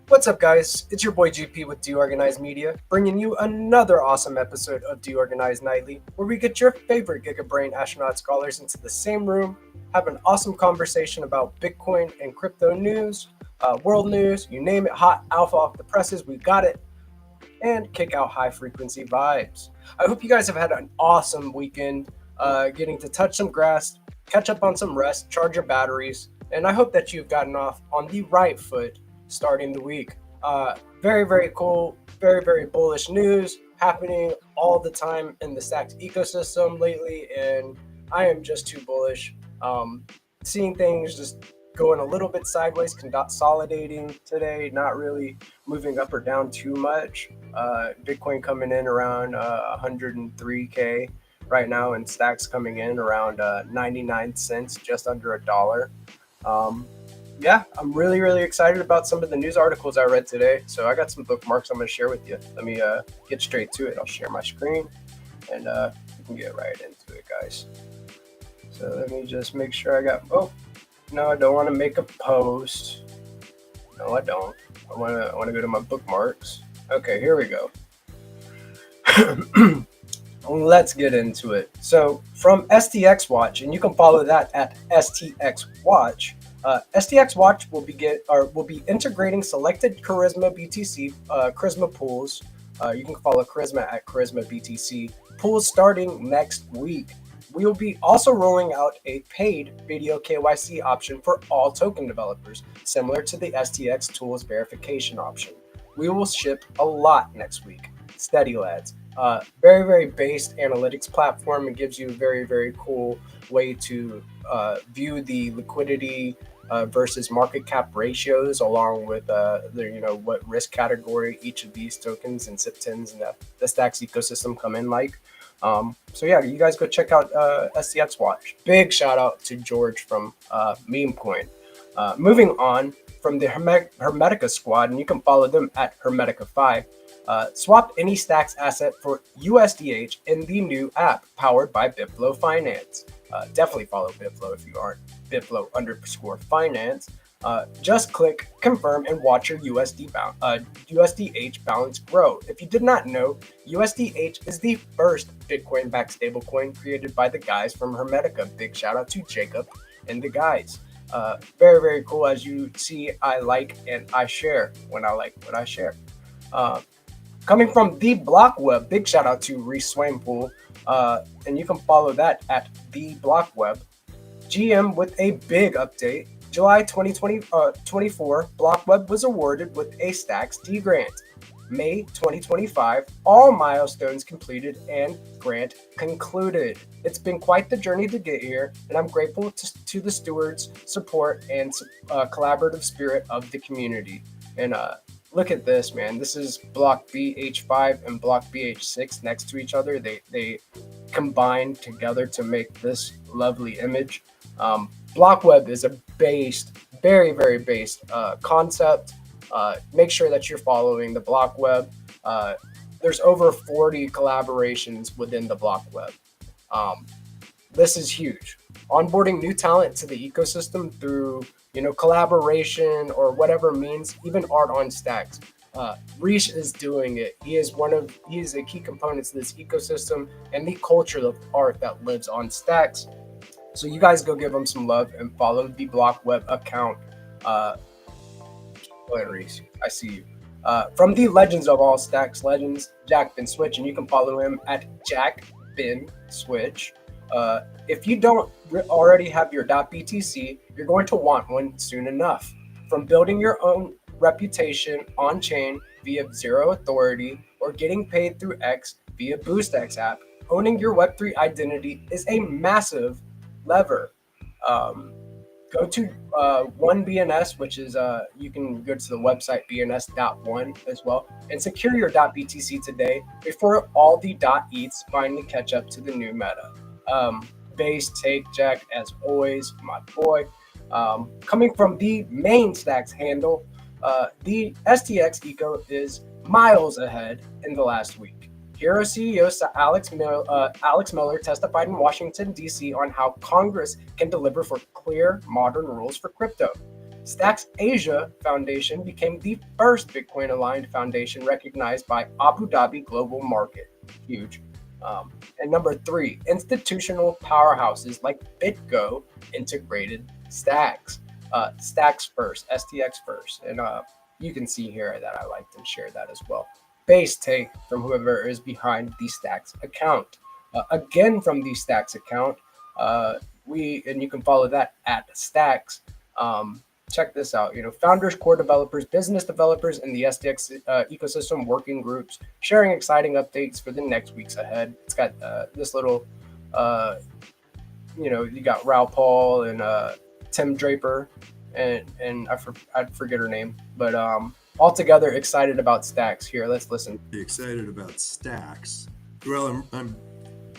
What's up, guys? It's your boy GP with DeOrganized Media, bringing you another awesome episode of DeOrganized Nightly, where we get your favorite Giga Brain Astronaut Scholars into the same room, have an awesome conversation about Bitcoin and crypto news, world news, you name it, hot alpha off the presses, we got it, and kick out high-frequency vibes. I hope you guys have had an awesome weekend, getting to touch some grass, catch up on some rest, charge your batteries, and I hope that you've gotten off on the right foot starting the week. Very, very cool, very, very bullish news happening all the time in the Stacks ecosystem lately, and I am just too bullish. Seeing things just going a little bit sideways, consolidating today, not really moving up or down too much. Bitcoin coming in around 103K right now, and Stacks coming in around 99 cents, just under $1. Yeah, I'm really, really excited about some of the news articles I read today. So I got some bookmarks I'm going to share with you. Let me get straight to it. I'll share my screen and we can get right into it, guys. So let me just make sure I got, oh, no, I don't want to make a post. No, I don't. I want to go to my bookmarks. Okay, here we go. Let's get into it. So from STX Watch, and you can follow that at STX Watch. STX Watch will be integrating selected Charisma BTC Charisma pools. You can follow Charisma at Charisma BTC pools starting next week. We will be also rolling out a paid video KYC option for all token developers, similar to the STX Tools verification option. We will ship a lot next week. Steady, lads. Very, very based analytics platform. It gives you a very, very cool way to view the liquidity versus market cap ratios, along with what risk category each of these tokens and SIP10s and the Stacks ecosystem come in like. So yeah, you guys go check out STX Watch. Big shout out to George from Meme Coin. Moving on from the Hermetica squad, and you can follow them at Hermetica5. Swap any Stacks asset for USDH in the new app powered by BitFlow Finance. Definitely follow BitFlow if you aren't. BitFlow_finance. Just click confirm and watch your USDH balance grow. If you did not know, USDH is the first Bitcoin-backed stablecoin created by the guys from Hermetica. Big shout out to Jacob and the guys. Very, very cool. As you see, I like and I share when I like what I share. Coming from the Block Web, big shout out to Reese Swainpool, and you can follow that at the Block Web. GM with a big update. July 2024, BlockWeb was awarded with a Stacks D grant. May 2025, all milestones completed and grant concluded. It's been quite the journey to get here, and I'm grateful to the stewards' support and collaborative spirit of the community. And look at this, man. This is Block BH5 and Block BH6 next to each other. They combine together to make this lovely image. BlockWeb is a based, very, very based concept. Make sure that you're following the BlockWeb. There's over 40 collaborations within the BlockWeb. This is huge. Onboarding new talent to the ecosystem through collaboration or whatever means, even art on Stacks. Rish is doing it. He is a key component to this ecosystem and the culture of art that lives on Stacks. So you guys go give them some love and follow the Block Web account. Uh, Reese, I see you. From the Legends of All Stacks Legends, Jack Bin Switch, and you can follow him at Jack Bin Switch. If you don't already have your .btc, you're going to want one soon enough. From building your own reputation on chain via Zero Authority or getting paid through X via BoostX app, owning your Web3 identity is a massive lever. Um, Go to 1BNS, which is you can go to the website bns.one as well, and secure your .btc today before all the .eths finally catch up to the new meta. Base take Jack, as always, my boy. Coming from the main stacks handle, the STX eco is miles ahead in the last week. Hero CEO Alex Miller testified in Washington, D.C. on how Congress can deliver for clear, modern rules for crypto. Stacks Asia Foundation became the first Bitcoin-aligned foundation recognized by Abu Dhabi Global Market. Huge. And number 3, institutional powerhouses like BitGo integrated Stacks. Stacks first, STX first. And you can see here that I liked and shared that as well. Base take from whoever is behind the Stacks account. Again from the Stacks account, and you can follow that at Stacks. Check this out. Founders, core developers, business developers, and the STX ecosystem working groups sharing exciting updates for the next weeks ahead. It's got this little, you got Raul Paul and Tim Draper, and I forget her name, but altogether excited about Stacks. Here, let's listen. Excited about Stacks. Well, I'm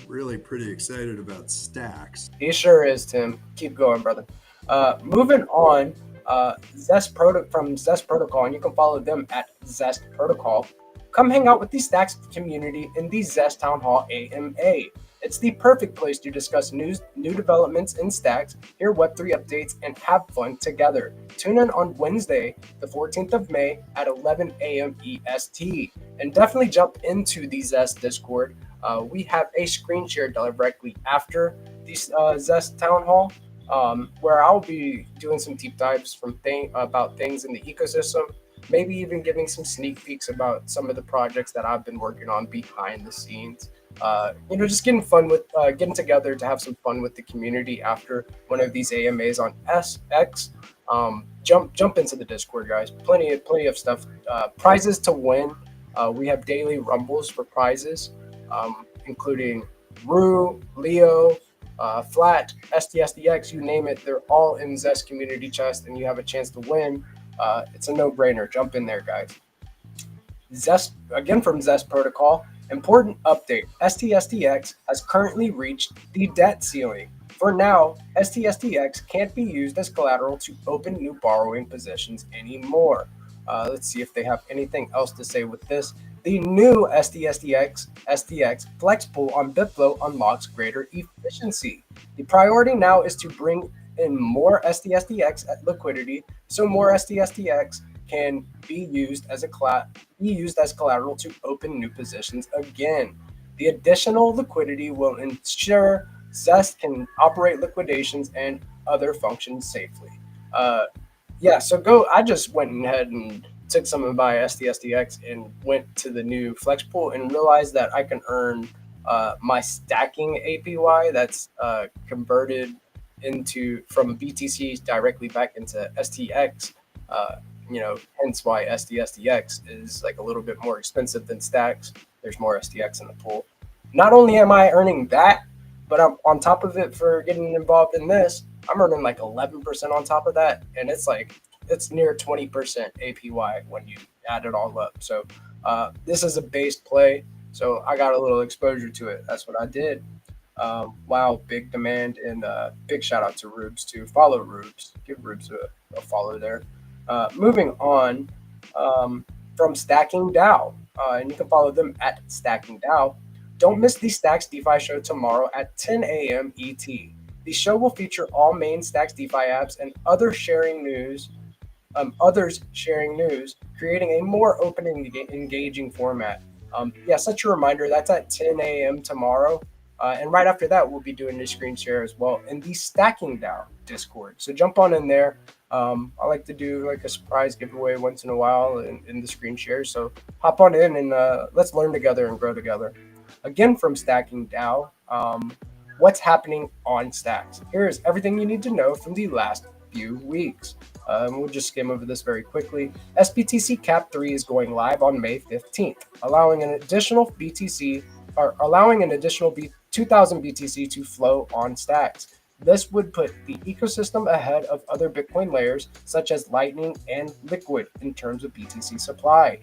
really pretty excited about Stacks. He sure is, Tim. Keep going, brother. Moving on, from Zest Protocol, and you can follow them at Zest Protocol. Come hang out with the Stacks community in the Zest Town Hall AMA. It's the perfect place to discuss new developments in Stacks, hear Web3 updates, and have fun together. Tune in on Wednesday, the 14th of May at 11 a.m. EST. And definitely jump into the Zest Discord. We have a screen share directly after the Zest Town Hall, where I'll be doing some deep dives about things in the ecosystem, maybe even giving some sneak peeks about some of the projects that I've been working on behind the scenes. Just getting together to have some fun with the community after one of these AMAs on SX. Jump into the Discord, guys. Plenty of stuff. Prizes to win. We have daily rumbles for prizes, including Rue, Leo, Flat, STSDX, you name it. They're all in Zest Community Chest, and you have a chance to win. It's a no-brainer. Jump in there, guys. Zest, again from Zest Protocol. Important update. STSDX has currently reached the debt ceiling. For now, STSDX can't be used as collateral to open new borrowing positions anymore. Let's see if they have anything else to say with this. The new STX Flex Pool on Bitflow unlocks greater efficiency. The priority now is to bring in more STSDX liquidity so more STSDX can be used as collateral to open new positions again. The additional liquidity will ensure Zest can operate liquidations and other functions safely. I just went ahead and took some of my STSDX and went to the new Flex Pool and realized that I can earn my stacking APY that's converted from BTC directly back into STX. Hence why STSDX is like a little bit more expensive than Stacks. There's more STX in the pool. Not only am I earning that, but I'm on top of it for getting involved in this. I'm earning like 11% on top of that, and it's near 20% APY when you add it all up. So this is a base play, so I got a little exposure to it. That's what I did. Wow, big demand, and big shout out to Rubes too. Follow Rubes, give Rubes a follow there. Moving on from Stacking DAO, and you can follow them at Stacking DAO. Don't miss the Stacks DeFi show tomorrow at 10 a.m. ET. The show will feature all main Stacks DeFi apps and others sharing news, creating a more open and engaging format. Such a reminder. That's at 10 a.m. tomorrow. And right after that, we'll be doing a screen share as well in the Stacking DAO Discord. So jump on in there. I like to do like a surprise giveaway once in a while in the screen share. So hop on in and let's learn together and grow together. Again, from Stacking DAO, what's happening on Stacks? Here is everything you need to know from the last few weeks. We'll just skim over this very quickly. SBTC Cap 3 is going live on May 15th, allowing an additional 2,000 BTC to flow on Stacks. This would put the ecosystem ahead of other Bitcoin layers such as Lightning and Liquid in terms of BTC supply.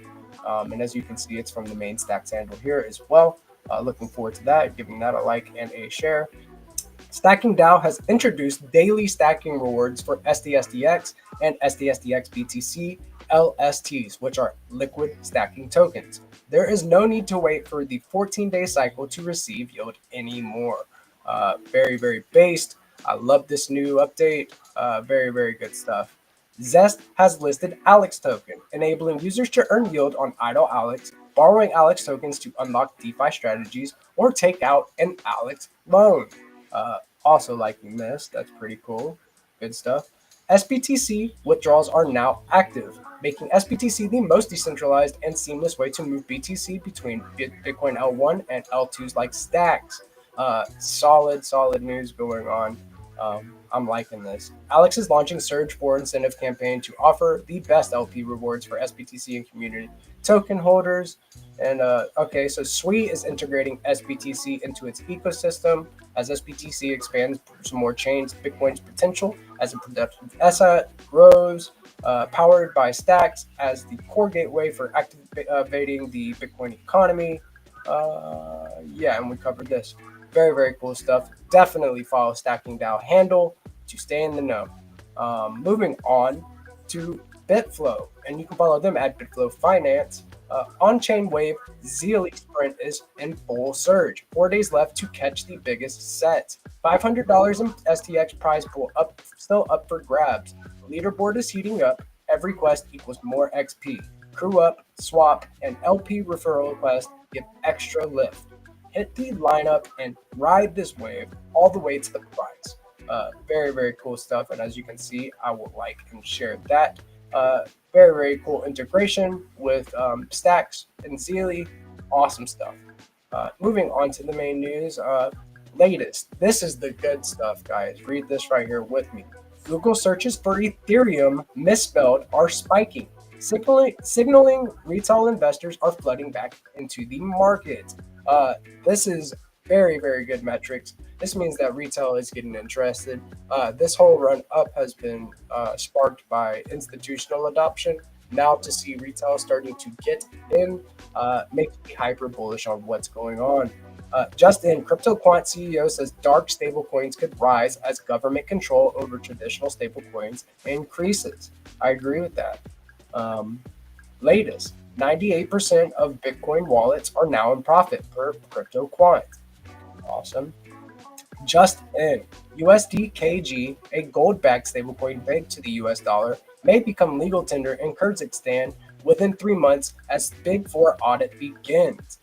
And as you can see, it's from the main Stacks handle here as well. Looking forward to that, giving that a like and a share. Stacking DAO has introduced daily stacking rewards for SDSDX and SDSDX BTC LSTs, which are liquid stacking tokens. There is no need to wait for the 14-day cycle to receive yield anymore. Very, very based. I love this new update. Very, very good stuff. Zest has listed Alex token, enabling users to earn yield on idle Alex, borrowing Alex tokens to unlock DeFi strategies, or take out an Alex loan. Also liking this. That's pretty cool. Good stuff. SBTC withdrawals are now active, making SBTC the most decentralized and seamless way to move BTC between Bitcoin L1 and L2s like Stacks. Solid news going on. I'm liking this. Alex is launching Surge 4 incentive campaign to offer the best LP rewards for SBTC and community token holders. And okay, so Sui is integrating SBTC into its ecosystem. As SBTC expands some more chains, Bitcoin's potential as a productive asset grows, powered by Stacks as the core gateway for activating the Bitcoin economy. Yeah, and we covered this. Very, very cool stuff. Definitely follow Stacking DAO handle to stay in the know. Moving on to Bitflow, and you can follow them at Bitflow Finance. On-chain wave Zealy Sprint is in full surge. 4 days left to catch the biggest set. $500 in STX prize pool still up for grabs. Leaderboard is heating up. Every quest equals more XP. Crew up, swap, and LP referral quest give extra lift. Hit the lineup and ride this wave all the way to the prize. Very, very cool stuff. And as you can see, I will like and share that. Very, very cool integration with Stacks and Zealy. Awesome stuff. Moving on to the main news. Latest. This is the good stuff, guys. Read this right here with me. Google searches for Ethereum misspelled are spiking, signaling retail investors are flooding back into the market. This is very, very good metrics. This means that retail is getting interested. This whole run up has been sparked by institutional adoption. Now to see retail starting to get in makes me hyper bullish on what's going on. Just in, CryptoQuant CEO says dark stablecoins could rise as government control over traditional stablecoins increases. I agree with that. Latest, 98% of Bitcoin wallets are now in profit per CryptoQuant. Awesome. Just in, USD KG, a gold-backed stablecoin pegged to the US dollar, may become legal tender in Kyrgyzstan within 3 months as Big Four audit begins.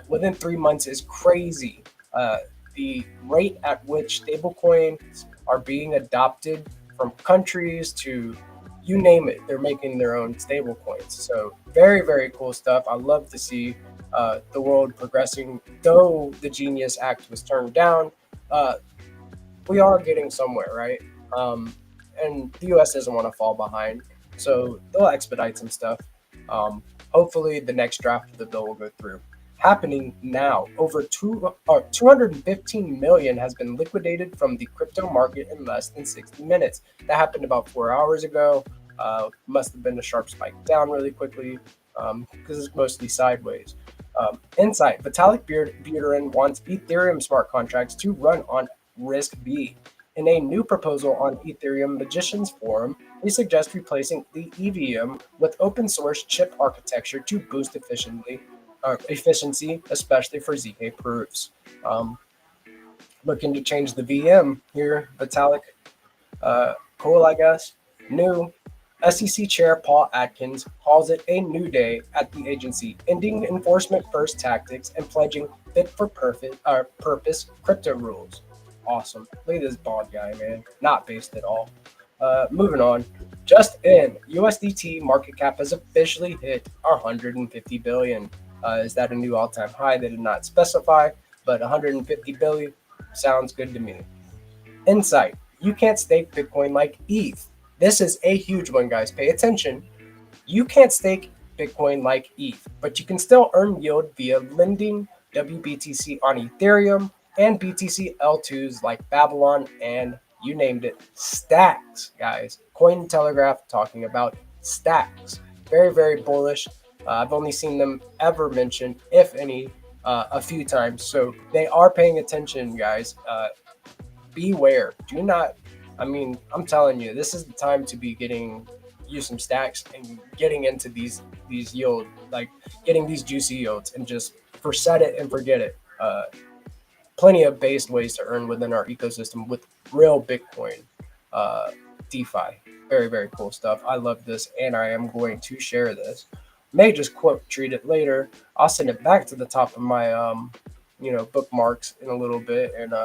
Within 3 months is crazy. The rate at which stablecoins are being adopted from countries to you name it, they're making their own stablecoins. So very, very cool stuff. I love to see the world progressing. Though the Genius Act was turned down, we are getting somewhere, right? And the U.S. doesn't want to fall behind, so they'll expedite some stuff. Hopefully, the next draft of the bill will go through. Happening now, over 215 million has been liquidated from the crypto market in less than 60 minutes. That happened about 4 hours ago. Must have been a sharp spike down really quickly because it's mostly sideways. Insight, Vitalik Buterin wants Ethereum smart contracts to run on Risk B. In a new proposal on Ethereum Magicians Forum, they suggest replacing the EVM with open source chip architecture to boost efficiency, especially for ZK proofs. Looking to change the VM here, Vitalik. Cool, I guess. New. SEC Chair Paul Atkins calls it a new day at the agency, ending enforcement first tactics and pledging fit for purpose crypto rules. Awesome. Look at this bald guy, man. Not based at all. Moving on. Just in, USDT market cap has officially hit 150 billion. Is that a new all-time high? They did not specify, but 150 billion sounds good to me. Insight: you can't stake Bitcoin like ETH. This is a huge one, guys. Pay attention. You can't stake Bitcoin like ETH, but you can still earn yield via lending WBTC on Ethereum and BTC L2s like Babylon and you named it, stacks, guys. Cointelegraph talking about stacks. Very, very bullish. I've only seen them ever mentioned, if any, a few times. So they are paying attention, guys. Beware. Do not. I mean, I'm telling you, this is the time to be getting you some stacks and getting into these yield, like getting these juicy yields, and just set it and forget it. Plenty of based ways to earn within our ecosystem with real Bitcoin DeFi. Very, very cool stuff. I love this, and I am going to share this. May just quote treat it later. I'll send it back to the top of my bookmarks in a little bit, and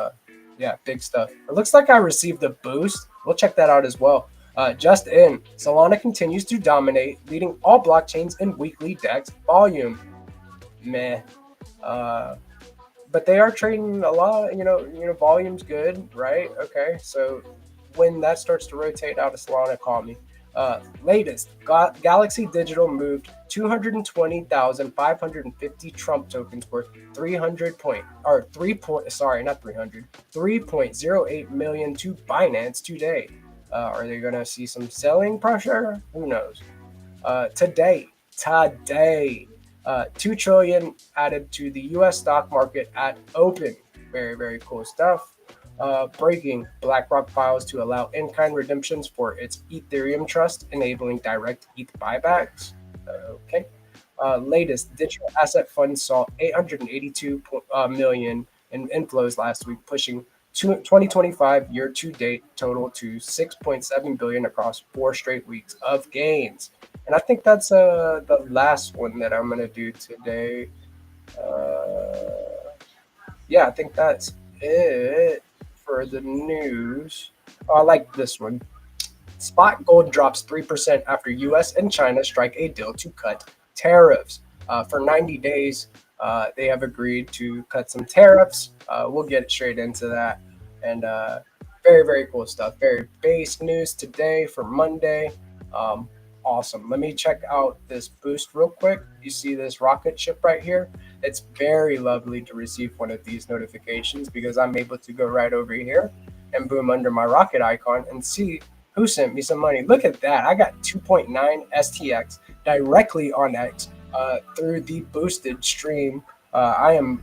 yeah, big stuff. It looks like I received a boost. We'll check that out as well. Just in, Solana continues to dominate, leading all blockchains in weekly DEX volume. Meh. But they are trading a lot. Volume's good, right? Okay, so when that starts to rotate out of Solana, call me. Latest, Galaxy Digital moved 220,550 Trump tokens worth 3.08 million to Binance today. Are they going to see some selling pressure? Who knows? Today, 2 trillion added to the U.S. stock market at open. Very, very cool stuff. Breaking, BlackRock files to allow in-kind redemptions for its Ethereum trust, enabling direct ETH buybacks. Okay. Latest, digital asset funds saw 882 million in inflows last week, pushing 2025 year-to-date total to 6.7 billion across 4 straight weeks of gains. And I think that's the last one that I'm going to do today. Yeah, I think that's it for the news. Oh, I like this one. Spot gold drops 3% after U.S. and China strike a deal to cut tariffs. For 90 days, they have agreed to cut some tariffs. We'll get straight into that. And very, very cool stuff. Very base news today for Monday. Awesome. Let me check out this boost real quick. You see this rocket ship right here? It's very lovely to receive one of these notifications because I'm able to go right over here and boom under my rocket icon and see who sent me some money. Look at that. I got 2.9 STX directly on X through the boosted stream. I am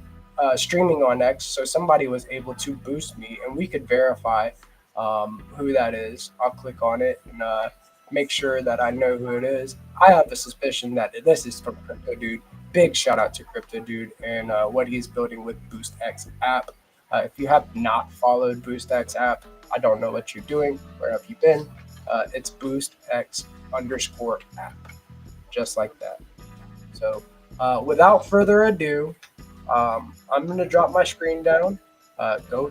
streaming on X, so somebody was able to boost me, and we could verify who that is. I'll click on it and make sure that I know who it is. I have a suspicion that this is from Crypto Dude. Big shout out to Crypto Dude and what he's building with BoostX app. If you have not followed BoostX app, I don't know what you're doing. Where have you been? It's BoostX_app, just like that. So without further ado, I'm going to drop my screen down.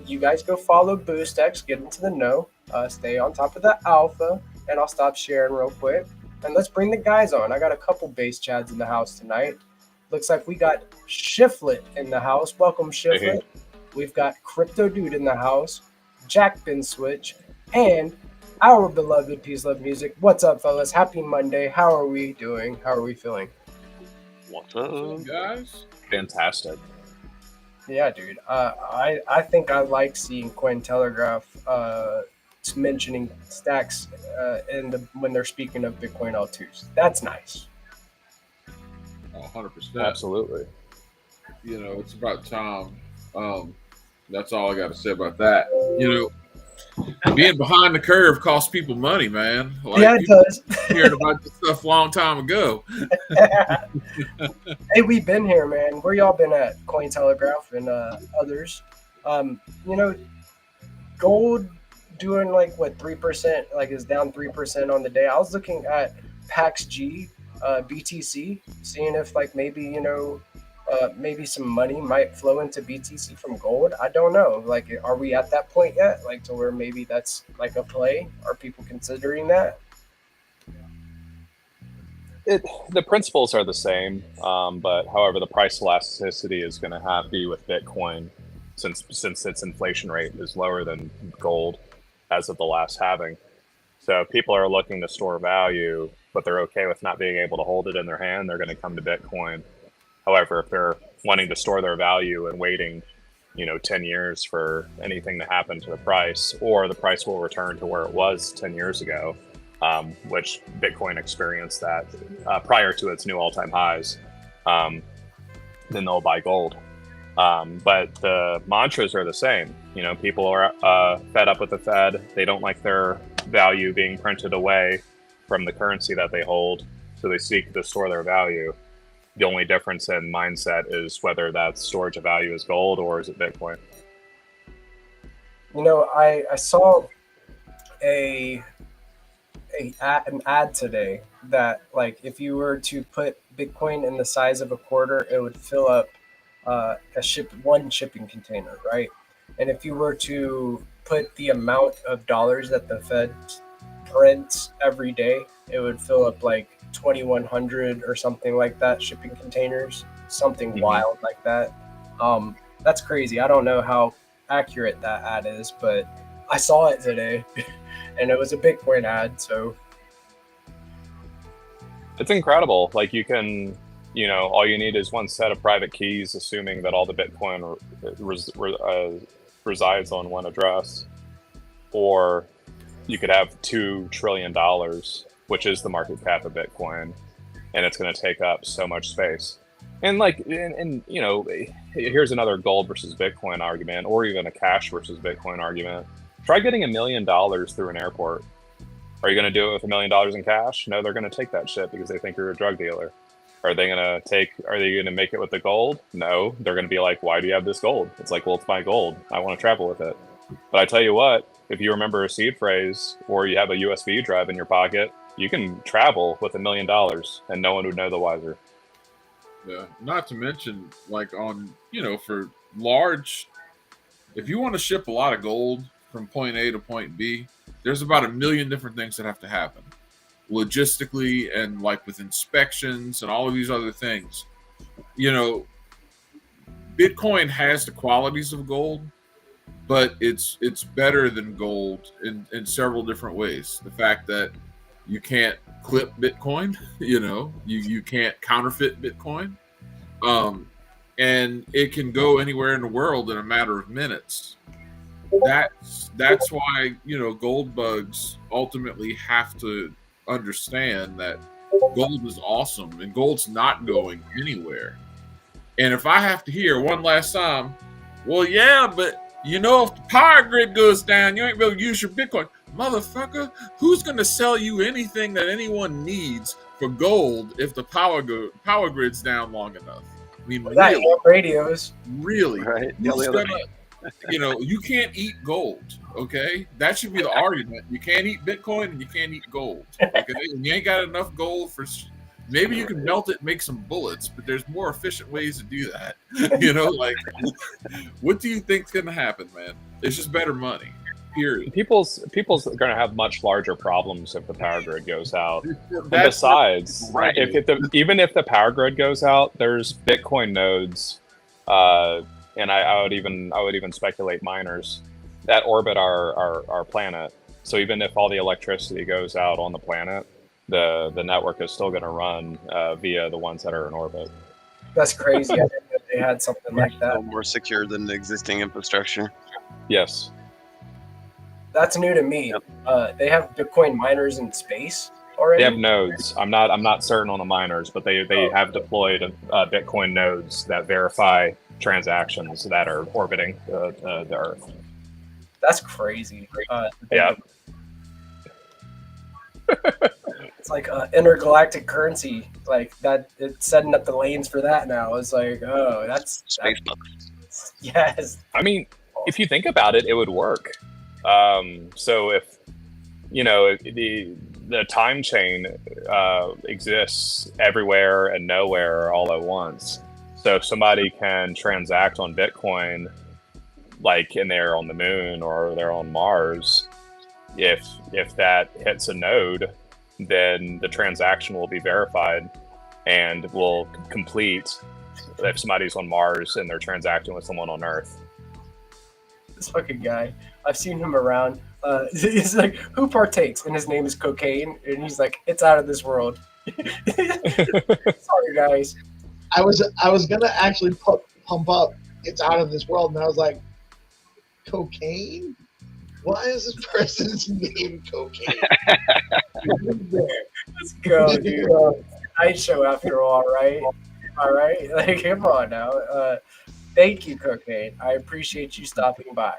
You guys go follow BoostX, get into the know, stay on top of the alpha, and I'll stop sharing real quick. And let's bring the guys on. I got a couple base chads in the house tonight. Looks like we got Shiflet in the house. Welcome, Shiflet. Hey. We've got Crypto Dude in the house, Jack Bin Switch, and our beloved Peace Love Music. What's up, fellas? Happy Monday. How are we doing? How are we feeling? What's up, guys? Fantastic. Yeah, dude. I think I like seeing Cointelegraph mentioning stacks when they're speaking of Bitcoin L2s. That's nice. 100%. Absolutely. It's about time. That's all I got to say about that. Being behind the curve costs people money, man. Yeah, it does. Heard about this stuff a long time ago. Hey, we've been here, man. Where y'all been at? Cointelegraph and others. Gold doing like what 3%? Like is down 3% on the day. I was looking at PAX G, BTC, seeing if like maybe maybe some money might flow into BTC from gold. I don't know. Like, are we at that point yet? Like, to where maybe that's like a play? Are people considering that? The principles are the same, but however, the price elasticity is going to have to be with Bitcoin, since its inflation rate is lower than gold as of the last halving. So people are looking to store value, but they're okay with not being able to hold it in their hand. They're going to come to Bitcoin. However, if they're wanting to store their value and waiting, 10 years for anything to happen to the price, or the price will return to where it was 10 years ago, which Bitcoin experienced that prior to its new all-time highs, then they'll buy gold. But the mantras are the same. People are fed up with the Fed. They don't like their value being printed away from the currency that they hold, so they seek to store their value. The only difference in mindset is whether that storage of value is gold or is it Bitcoin. I saw an ad today that, like, if you were to put Bitcoin in the size of a quarter, it would fill up one shipping container, right? And if you were to put the amount of dollars that the Fed prints every day, it would fill up like 2,100 or something like that shipping containers, something wild like that. That's crazy. I don't know how accurate that ad is, but I saw it today, and it was a Bitcoin ad. So it's incredible. Like, you can, all you need is one set of private keys, assuming that all the Bitcoin resides on one address, or you could have $2 trillion, which is the market cap of Bitcoin, and it's going to take up so much space. And here's another gold versus Bitcoin argument, or even a cash versus Bitcoin argument. Try getting $1 million through an airport. Are you going to do it with $1 million in cash? No, they're going to take that shit because they think you're a drug dealer. Are they going to make it with the gold? No, they're going to be like, why do you have this gold? It's like, well, it's my gold. I want to travel with it. But I tell you what, if you remember a seed phrase, or you have a USB drive in your pocket, you can travel with $1 million and no one would know the wiser. Yeah, not to mention, like, for large, if you want to ship a lot of gold from point A to point B, there's about 1 million different things that have to happen logistically, and like with inspections and all of these other things. Bitcoin has the qualities of gold, but it's better than gold in several different ways. The fact that you can't clip Bitcoin, you can't counterfeit Bitcoin, and it can go anywhere in the world in a matter of minutes. That's why gold bugs ultimately have to understand that gold is awesome and gold's not going anywhere. And if I have to hear one last time, well, yeah, but if the power grid goes down, you ain't able to use your Bitcoin. Motherfucker, who's going to sell you anything that anyone needs for gold if the power grid's down long enough? I mean, really, radios. Really, right? You can't eat gold. Okay, that should be the argument. You can't eat Bitcoin and you can't eat gold. Okay, and you ain't got enough gold for. Maybe you can melt it and make some bullets, but there's more efficient ways to do that. What do you think's going to happen, man? It's just better money. Period. People's going to have much larger problems if the power grid goes out. And besides, right. Even if the power grid goes out, there's Bitcoin nodes, and I would even speculate miners that orbit our planet. So even if all the electricity goes out on the planet, the network is still going to run via the ones that are in orbit. That's crazy. I didn't know they had something like that. More secure than the existing infrastructure. Yes. That's new to me. Yep. They have Bitcoin miners in space already? They have nodes. I'm not certain on the miners, but they have deployed Bitcoin nodes that verify transactions that are orbiting the Earth. That's crazy. Yeah. It's like intergalactic currency, like that. It's setting up the lanes for that now. It's like, oh, that's yes. I mean, if you think about it, it would work. So if the time chain exists everywhere and nowhere all at once, So if somebody can transact on Bitcoin, like and they're on the moon or they're on Mars, if that hits a node, then the transaction will be verified and will complete if somebody's on Mars and they're transacting with someone on Earth. This fucking guy, I've seen him around. He's like, who partakes? And his name is Cocaine, and he's like, it's out of this world. Sorry, guys. I was gonna actually pump up "It's Out of This World," and I was like, cocaine? Why is this person's name Cocaine? Let's go, dude. Night show after all, right? All right, like come on now. Thank you, Cocaine. I appreciate you stopping by.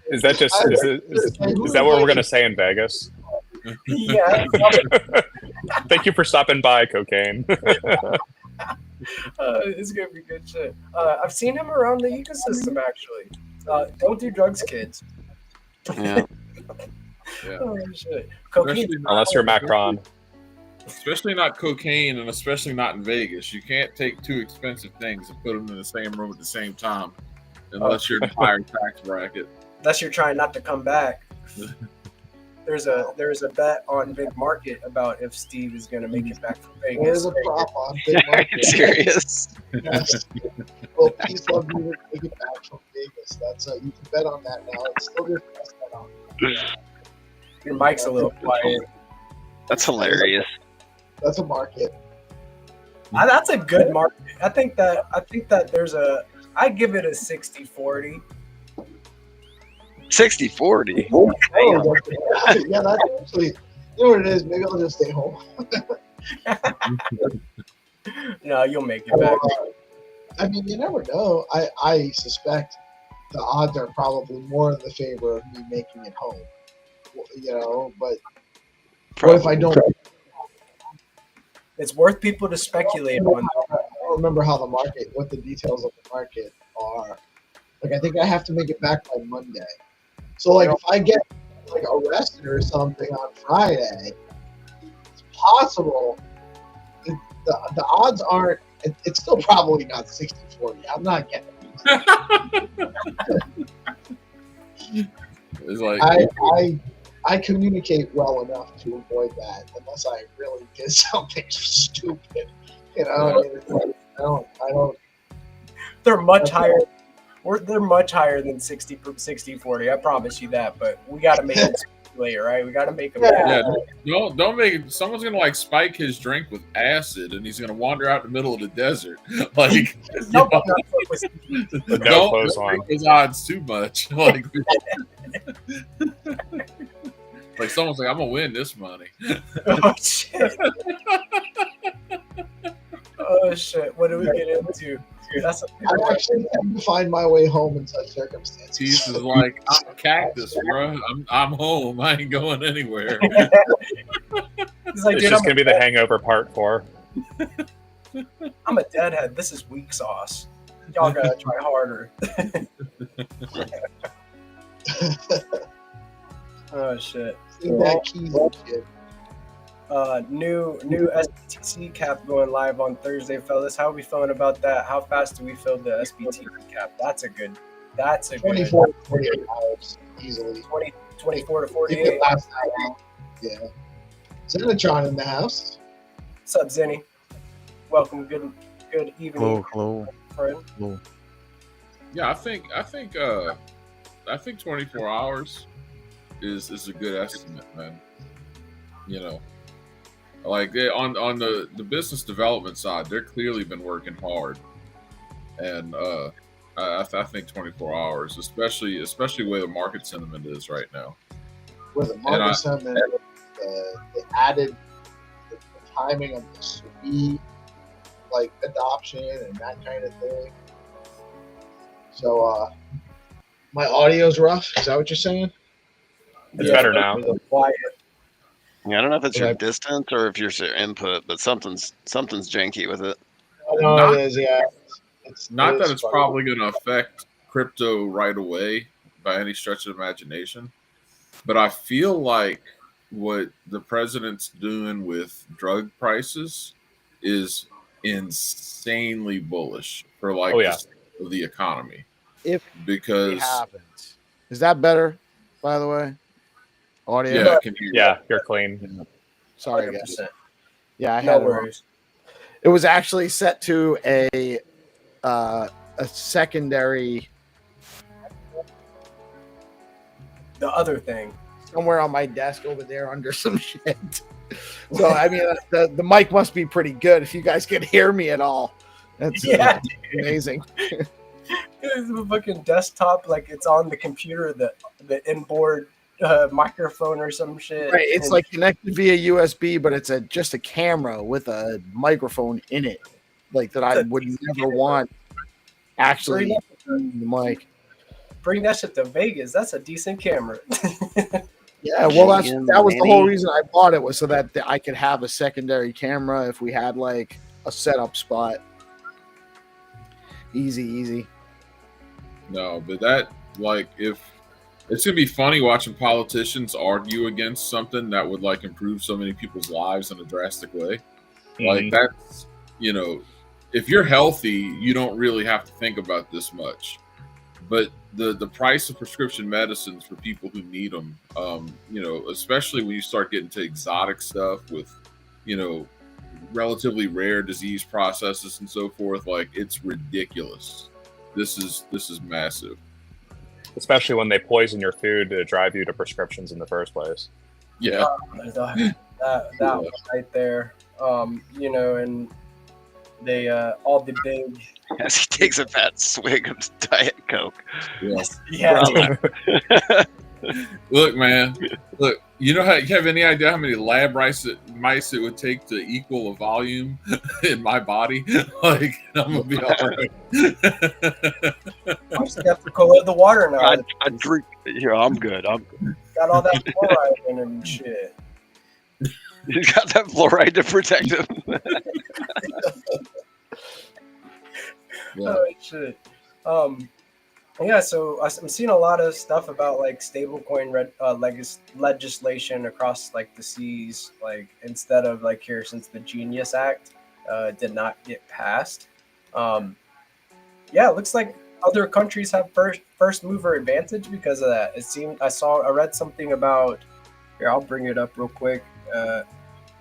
Is that just is that what we're gonna say in Vegas? Yeah. Thank you for stopping by, Cocaine. It's gonna be good shit. I've seen him around the ecosystem actually. Don't do drugs, kids. Yeah. Yeah. Oh shit. Cocaine. Unless you're Macron. Especially not cocaine, and especially not in Vegas. You can't take two expensive things and put them in the same room at the same time, unless you're in a higher tax bracket. Unless you're trying not to come back. There's a bet on Big Market about if Steve is going to make it back from Vegas. There's a prop on Big Are you Market. serious? Yes. Well, please love me to take it back from Vegas. That's you can bet on that now. It's still your best bet on. Your mic's a little quiet. That's hilarious. That's a market. That's a good market. I think that there's a. I give it a 60-40. 60-40. Oh, yeah, that's actually. You know what it is? Maybe I'll just stay home. No, you'll make it back. I mean, you never know. I suspect the odds are probably more in the favor of me making it home. You know, but what if I don't? It's worth people to speculate on. I don't remember how what the details of the market are. Like, I think I have to make it back by Monday. So, like, if I get like arrested or something on Friday, it's possible. The odds aren't. It's still probably not 60-40. I'm not getting it. It's like I communicate well enough to avoid that, unless I really did something stupid. You know, I mean, it's like, I don't. They're much higher. They're much higher than 60-40. I promise you that. But we got to make them later, right? We got to make them. yeah, don't make it. Someone's gonna like spike his drink with acid, and he's gonna wander out in the middle of the desert. Like, No, No clothes on. make those odds too much. Like, like someone's like, I'm gonna win this money. Oh shit! Oh shit! What do we get into? That's I actually tend to find my way home in such circumstances. He's just like, I'm a cactus, bro. I'm home. I ain't going anywhere. It's like, It's dude, just gonna be the Hangover Part 4. I'm a deadhead. This is weak sauce. Y'all gotta try harder. Oh shit! See that keys and shit. New SBTC cap going live on Thursday, fellas. How are we feeling about that? How fast do we fill the SBTC cap? That's a good 24 to 48 hours easily. 24 to It 48. could last that long. Yeah. Zenitron in the house. What's up, Zenny? Welcome. Good evening, Hello. friend. Hello. Yeah, I think 24 hours is a good estimate, man. You know, like on the business development side, they're clearly been working hard, and I think 24 hours, especially where the market sentiment is right now. Where the market sentiment, the added the timing of the SWE like adoption and that kind of thing. So my audio's rough. Is that what you're saying? It's better now. Quiet. Yeah, I don't know if it's your Okay. distance or if it's your input, but something's janky with it. I know Not- it is. Yeah. Not that it's funny. probably going to affect crypto right away by any stretch of imagination, but I feel like what the president's doing with drug prices is insanely bullish for like Oh, yeah. the state of the economy If it because happens, is that better? By the way, audio. yeah, I can hear you. Yeah, you're clean. Sorry, guys. 100%. Yeah, I No had it wrong. worries. It was actually set to a secondary The other thing. somewhere on my desk over there under some shit. So I mean, the mic must be pretty good if you guys can hear me at all. That's Yeah, amazing. it's a fucking desktop, like it's on the computer, the inboard microphone or some shit. Right, it's And like connected via USB, but it's just a camera with a microphone in it, like that I would never want. Actually, the mic. bring that shit to Vegas. That's a decent camera. Yeah, well, that was the whole Mini. reason I bought it, was so that I could have a secondary camera if we had like a setup spot. Easy. No, but that like if it's gonna be funny watching politicians argue against something that would like improve so many people's lives in a drastic way. Like that's if you're healthy, you don't really have to think about this much. But the price of prescription medicines for people who need them, especially when you start getting to exotic stuff with, relatively rare disease processes and so forth, like it's ridiculous. This is massive. Especially when they poison your food to drive you to prescriptions in the first place. Yeah. That one right there. And they all the big As he takes a fat swig of Diet Coke. yeah. Look, man. Look, you have any idea how many lab mice it would take to equal a volume in my body? Like, I'm gonna be all right. I'm skeptical of the water now. I drink. I'm good. Got all that fluoride in it and shit. He's got that fluoride to protect him. Yeah. Oh shit. Yeah, so I'm seeing a lot of stuff about like stablecoin legislation across like the seas, like instead of like here, since the Genius Act did not get passed. Yeah, it looks like other countries have first mover advantage because of that. I read something about, here, I'll bring it up real quick.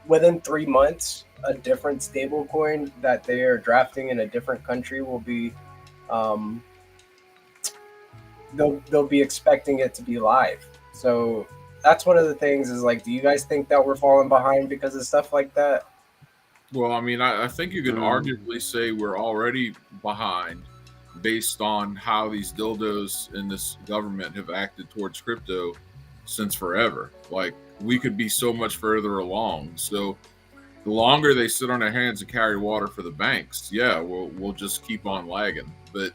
Within 3 months, a different stablecoin that they are drafting in a different country will be they'll be expecting it to be live. So that's one of the things is like, do you guys think that we're falling behind because of stuff like that? Well, I mean, I think you can arguably say we're already behind based on how these dildos in this government have acted towards crypto since forever. Like, we could be so much further along. So the longer they sit on their hands and carry water for the banks, yeah, we'll just keep on lagging. But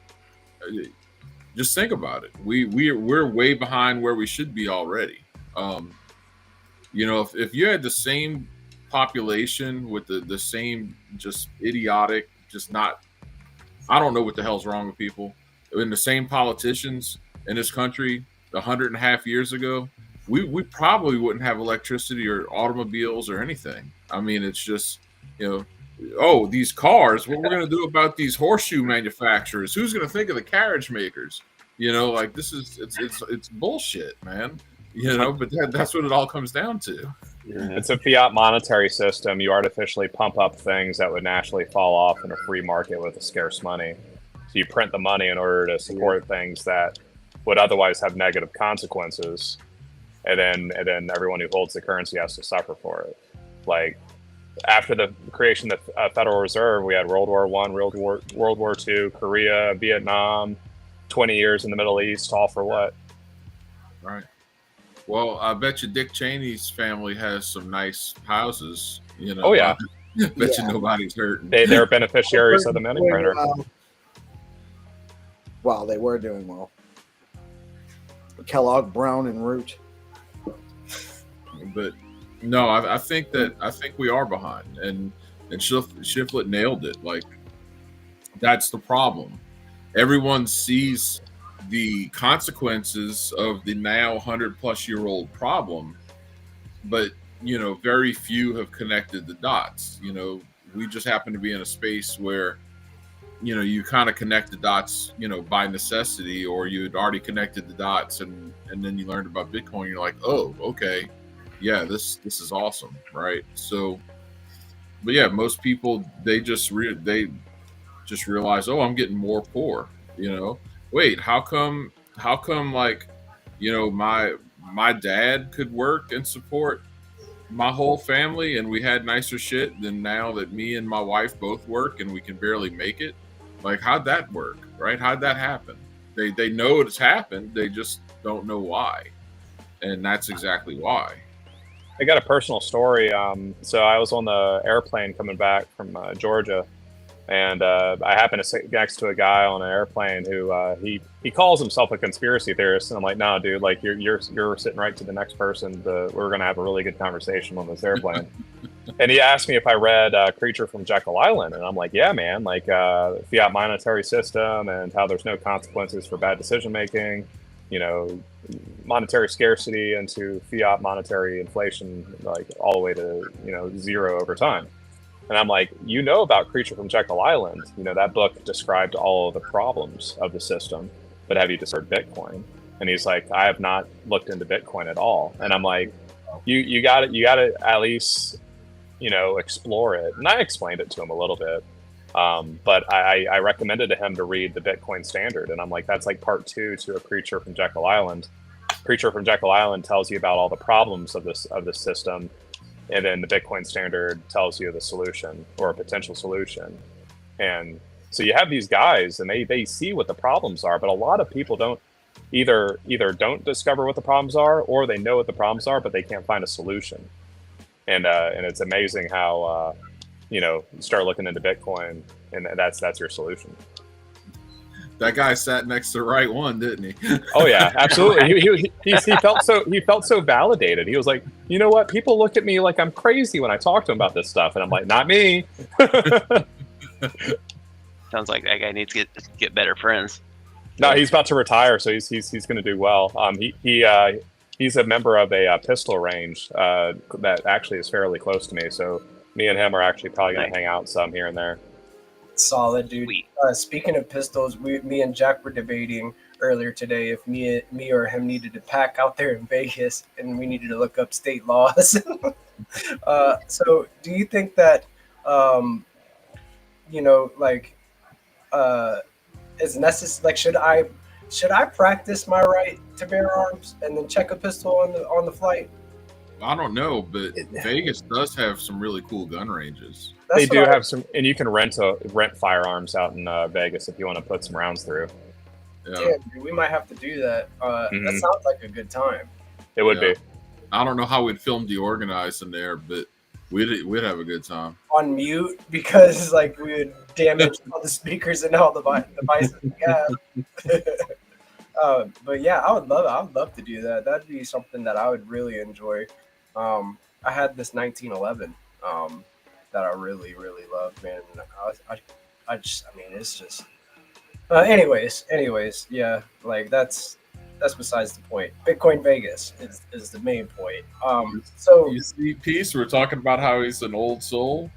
just think about it. We're way behind where we should be already. If you had the same population with the same just idiotic, just not, I don't know what the hell's wrong with people, and the same politicians in this country 150 years ago, we probably wouldn't have electricity or automobiles or anything. I mean, it's just, these cars, what we're going to do about these horseshoe manufacturers? Who's going to think of the carriage makers? Like this is, it's bullshit, man. But that's what it all comes down to. It's a fiat monetary system. You artificially pump up things that would naturally fall off in a free market with a scarce money. So you print the money in order to support things that would otherwise have negative consequences. And then everyone who holds the currency has to suffer for it. Like, after the creation of the Federal Reserve, we had World War I, World War II, Korea, Vietnam, 20 years in the Middle East, all for what? Right. Well, I bet you Dick Cheney's family has some nice houses. Oh, yeah. Bet you nobody's hurting. They're beneficiaries of the money printer. Well, they were doing well. Kellogg, Brown, and Root. But no, I think we are behind, and Shiflett nailed it. Like, that's the problem. Everyone sees the consequences of the now 100-plus-year-old problem, but very few have connected the dots. we just happen to be in a space where, you know, you kind of connect the dots, you know, by necessity, or you'd already connected the dots, and then you learned about Bitcoin. You're like, oh, okay, yeah, this is awesome, right? So, but yeah, most people, they just realize, oh, I'm getting more poor. You know, wait, how come like, you know, my dad could work and support my whole family, and we had nicer shit than now that me and my wife both work and we can barely make it. Like, how'd that work, right? How'd that happen? They know it's happened, they just don't know why, and that's exactly why. I got a personal story. So I was on the airplane coming back from Georgia, and I happened to sit next to a guy on an airplane who he calls himself a conspiracy theorist, and I'm like, no, dude, like you're sitting right to the next person. We're gonna have a really good conversation on this airplane. And he asked me if I read Creature from Jekyll Island, and I'm like, yeah, man, like fiat monetary system and how there's no consequences for bad decision making, you know, monetary scarcity into fiat monetary inflation, like all the way to, you know, zero over time. And I'm like, you know about Creature from Jekyll Island? You know, that book described all of the problems of the system, but have you discovered Bitcoin? And he's like, I have not looked into Bitcoin at all. And I'm like, you got to at least, you know, explore it. And I explained it to him a little bit. But I recommended to him to read the Bitcoin Standard. And I'm like, that's like part 2 to A Creature from Jekyll Island. Creature from Jekyll Island tells you about all the problems of this system. And then the Bitcoin Standard tells you the solution or a potential solution. And so you have these guys and they see what the problems are, but a lot of people don't either don't discover what the problems are, or they know what the problems are, but they can't find a solution. And it's amazing how, you know, you start looking into Bitcoin and that's your solution. That guy sat next to the right one, didn't he? Oh yeah, absolutely. He felt so validated. He was like, you know what? People look at me like I'm crazy when I talk to them about this stuff, and I'm like, not me. Sounds like that guy needs to get better friends. No, he's about to retire, so he's going to do well. He's a member of a pistol range that actually is fairly close to me. So me and him are actually probably going to hang out some here and there. Solid, dude. Speaking of pistols, me and Jack were debating earlier today if me or him needed to pack out there in Vegas, and we needed to look up state laws. So do you think that, you know, like, is necessary? Like, should I practice my right to bear arms and then check a pistol on the flight? I don't know, but Vegas does have some really cool gun ranges. They do have some, and you can rent firearms out in Vegas if you want to put some rounds through. Yeah. Damn, dude, we might have to do that. That sounds like a good time. It would be. I don't know how we'd film DeOrganized in there, but we'd have a good time. On mute, because like we would damage all the speakers and all the devices we have. But yeah, I would love to do that. That'd be something that I would really enjoy. I had this 1911 that I really loved, man. I mean, it's just. Anyways, yeah, like that's besides the point. Bitcoin Vegas is the main point. So you see, Peace, we're talking about how he's an old soul.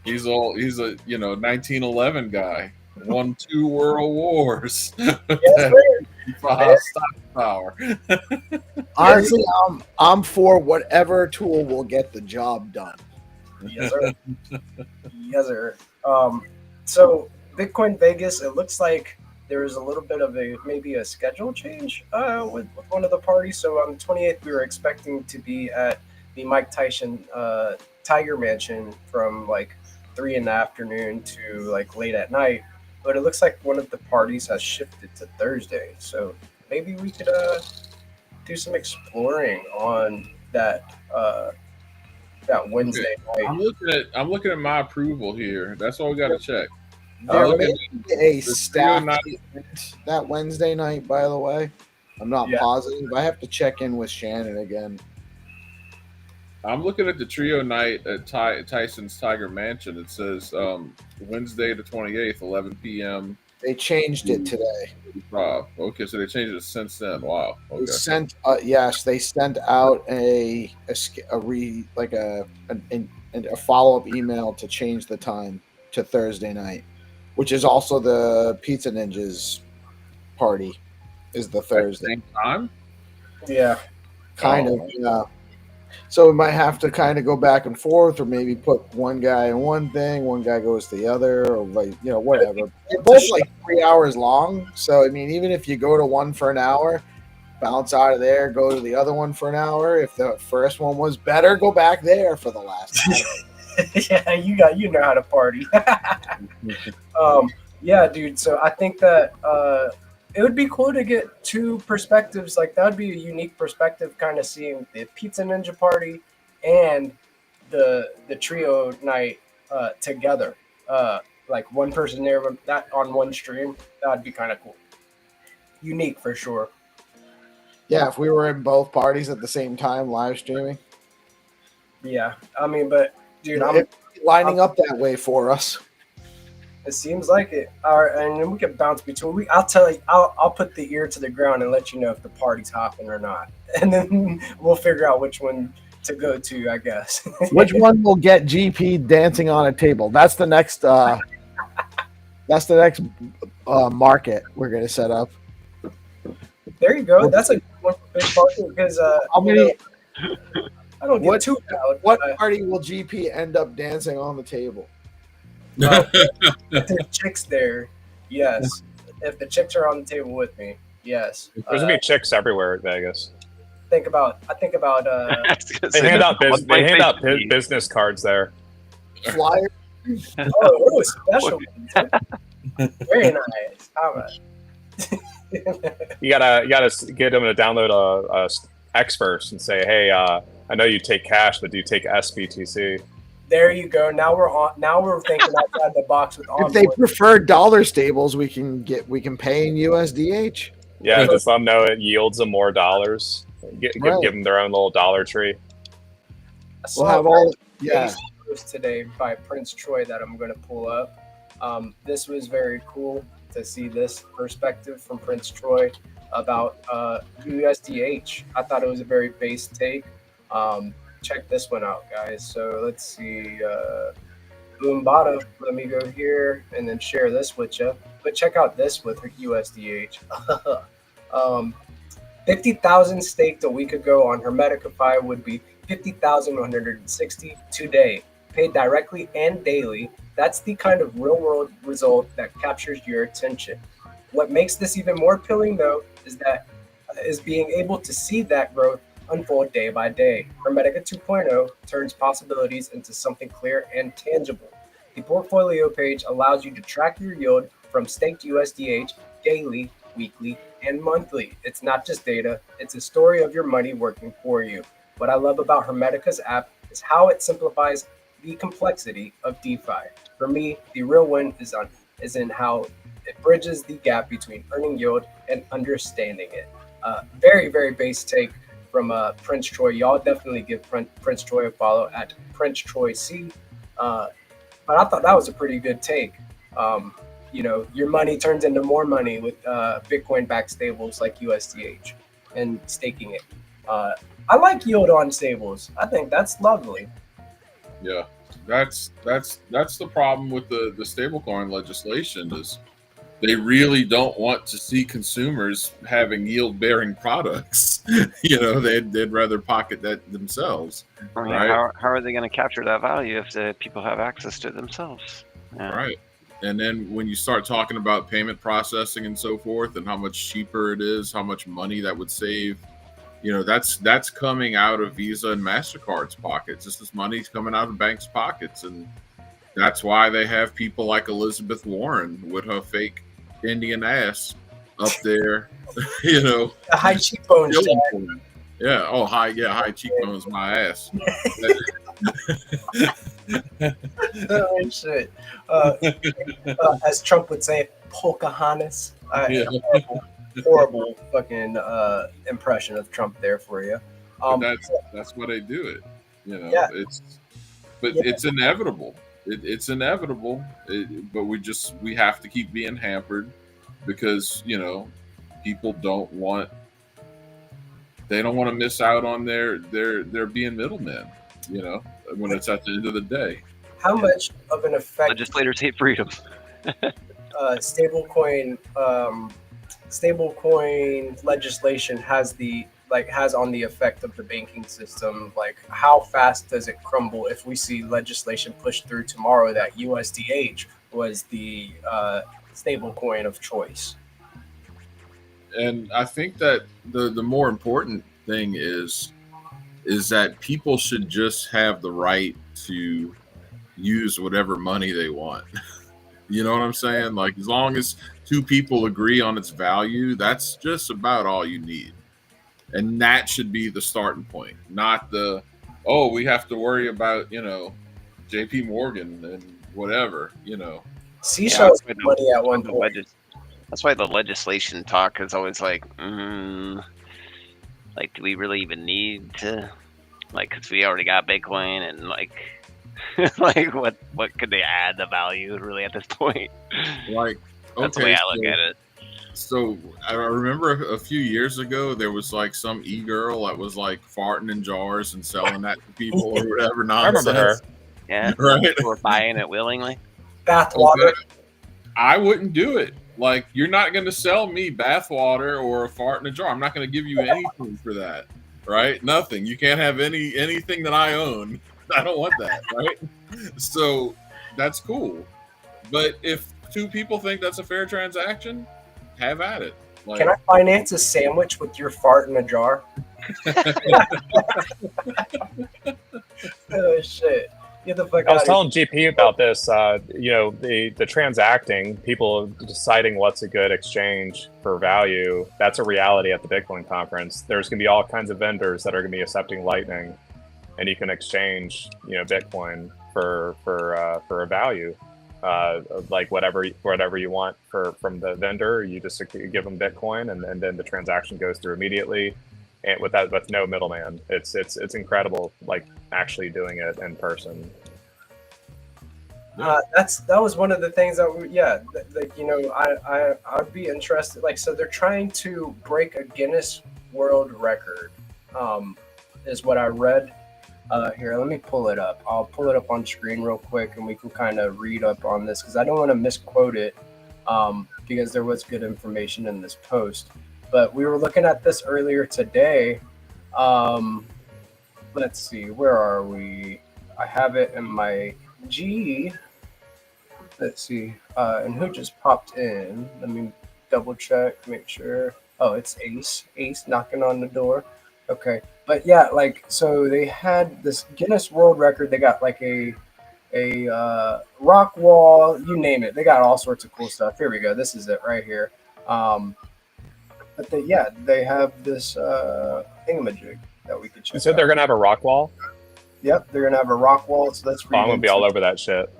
He's a 1911 guy. Won 2 world wars. Yes, stock power. Honestly, I'm for whatever tool will get the job done. Yes, sir. Yes, sir. So Bitcoin Vegas, it looks like there is a little bit of maybe a schedule change with one of the parties. So on the 28th, we were expecting to be at the Mike Tyson Tiger Mansion from like 3 in the afternoon to like late at night. But it looks like one of the parties has shifted to Thursday. So maybe we could do some exploring on that Wednesday night. I'm looking at my approval here. That's all we got to check. There may be a staff that Wednesday night, by the way. I'm not positive. I have to check in with Shannon again. I'm looking at the trio night at Tyson's Tiger Mansion. It says Wednesday the 28th, 11 p.m. They changed it today. Okay, so they changed it since then. Wow. They Okay. sent they sent out a follow up email to change the time to Thursday night, which is also the Pizza Ninjas party. Is the At the Thursday same time? Yeah. kind Oh. of yeah. So we might have to kind of go back and forth, or maybe put one guy in one thing, one guy goes to the other, or whatever. They're both like 3 hours long, so I mean, even if you go to one for an hour, bounce out of there, go to the other one for an hour. If the first one was better, go back there for the last hour. Yeah, you know how to party. Yeah, dude. So I think that it would be cool to get two perspectives. Like that would be a unique perspective, kind of seeing the Pizza Ninja party and the trio night together. Like one person there, that on one stream. That would be kind of cool. Unique for sure. Yeah, if we were in both parties at the same time, live streaming, Yeah, I mean, but dude, it's lining up that way for us. It seems like it. All right, and then we can bounce between. I'll tell you. I'll put the ear to the ground and let you know if the party's hopping or not, and then we'll figure out which one to go to. I guess. Which one will get GP dancing on a table? That's the next. That's the next market we're gonna set up. There you go. That's a good one for big party because How many? I don't get too loud. What party will GP end up dancing on the table? If there's chicks there, yes. If the chicks are on the table with me, yes. There's gonna be chicks everywhere at Vegas. I think about. They hand out business cards there. Flyer. Oh, special. Very nice. All right. You gotta get them to download a X-Verse and say, hey, I know you take cash, but do you take SBTC? There you go. Now we're on. Now we're thinking outside the box with If they prefer dollar stables, we can pay in USDH. Yeah, just let them know it yields them more dollars. Give them their own little Dollar Tree. We'll have all. Yeah. Today by Prince Troy that I'm going to pull up. This was very cool to see this perspective from Prince Troy about USDH. I thought it was a very base take. Check this one out, guys. So let's see. Boombada, let me go here and then share this with you. But check out this with USDH. 50,000 staked a week ago on Hermeticify would be 50,160 today, paid directly and daily. That's the kind of real-world result that captures your attention. What makes this even more appealing, though, is being able to see that growth unfold day by day. Hermetica 2.0 turns possibilities into something clear and tangible. The portfolio page allows you to track your yield from staked USDH daily, weekly, and monthly. It's not just data, it's a story of your money working for you. What I love about Hermetica's app is how it simplifies the complexity of DeFi. For me, the real win is in how it bridges the gap between earning yield and understanding it. Very, very base take from Prince Troy. Y'all definitely give Prince Troy a follow at Prince Troy C. But I thought that was a pretty good take. Your money turns into more money with Bitcoin-backed stables like USDH and staking it. I like yield on stables. I think that's lovely. Yeah, that's the problem with the stablecoin legislation is they really don't want to see consumers having yield-bearing products. They'd rather pocket that themselves. I mean, right? How are they going to capture that value if the people have access to it themselves? Yeah. Right. And then when you start talking about payment processing and so forth and how much cheaper it is, how much money that would save, that's coming out of Visa and MasterCard's pockets. This money's coming out of banks' pockets. And that's why they have people like Elizabeth Warren with her fake Indian ass up there, High cheekbones. Yeah. Oh, high cheekbones, my ass. Oh, shit. As Trump would say, Pocahontas. Horrible fucking impression of Trump there for you. But that's why they do it. It's inevitable. it's inevitable. But we have to keep being hampered because people don't want to miss out on their being middlemen. When it's at the end of the day. How much of an effect Legislators hate freedom. stablecoin legislation has on the effect of the banking system? Like, how fast does it crumble if we see legislation pushed through tomorrow that USDH was the stablecoin of choice? And I think that the more important thing is that people should just have the right to use whatever money they want. You know what I'm saying? Like, as long as two people agree on its value, that's just about all you need. And that should be the starting point, not we have to worry about, JP Morgan and whatever, Seashells money at one point. That's why the legislation talk is always like, do we really even need to, because we already got Bitcoin and what could they add the value really at this point? That's the way I look at it. So I remember a few years ago there was some e-girl that was farting in jars and selling that to people or whatever nonsense. I remember her. Yeah, right. People were buying it willingly. Bathwater. Okay. I wouldn't do it. You're not going to sell me bathwater or a fart in a jar. I'm not going to give you anything for that, right? Nothing. You can't have anything that I own. I don't want that, right? So that's cool. But if two people think that's a fair transaction, have at it. Can I finance a sandwich with your fart in a jar? Oh shit. Get the fuck I was out telling GP about this. The transacting, people deciding what's a good exchange for value. That's a reality at the Bitcoin conference. There's going to be all kinds of vendors that are going to be accepting Lightning, and you can exchange, Bitcoin for a value, whatever you want from the vendor. You just give them Bitcoin, and then the transaction goes through immediately, and with no middleman. It's incredible, actually doing it in person. That was one of the things that I'd be interested. So they're trying to break a Guinness World Record, is what I read. Here, let me pull it up. I'll pull it up on screen real quick, and we can kind of read up on this because I don't want to misquote it, because there was good information in this post. But we were looking at this earlier today. Let's see, where are we? I have it in my G. Let's see, and who just popped in? Let me double check, make sure. Oh, it's Ace. Ace knocking on the door. Okay, but yeah, so they had this Guinness World Record. They got a rock wall, you name it. They got all sorts of cool stuff. Here we go. This is it right here. But they have this thingamajig that we could check. You said they're gonna have a rock wall? Yep, they're gonna have a rock wall. So let's read. I'm gonna be all over that shit.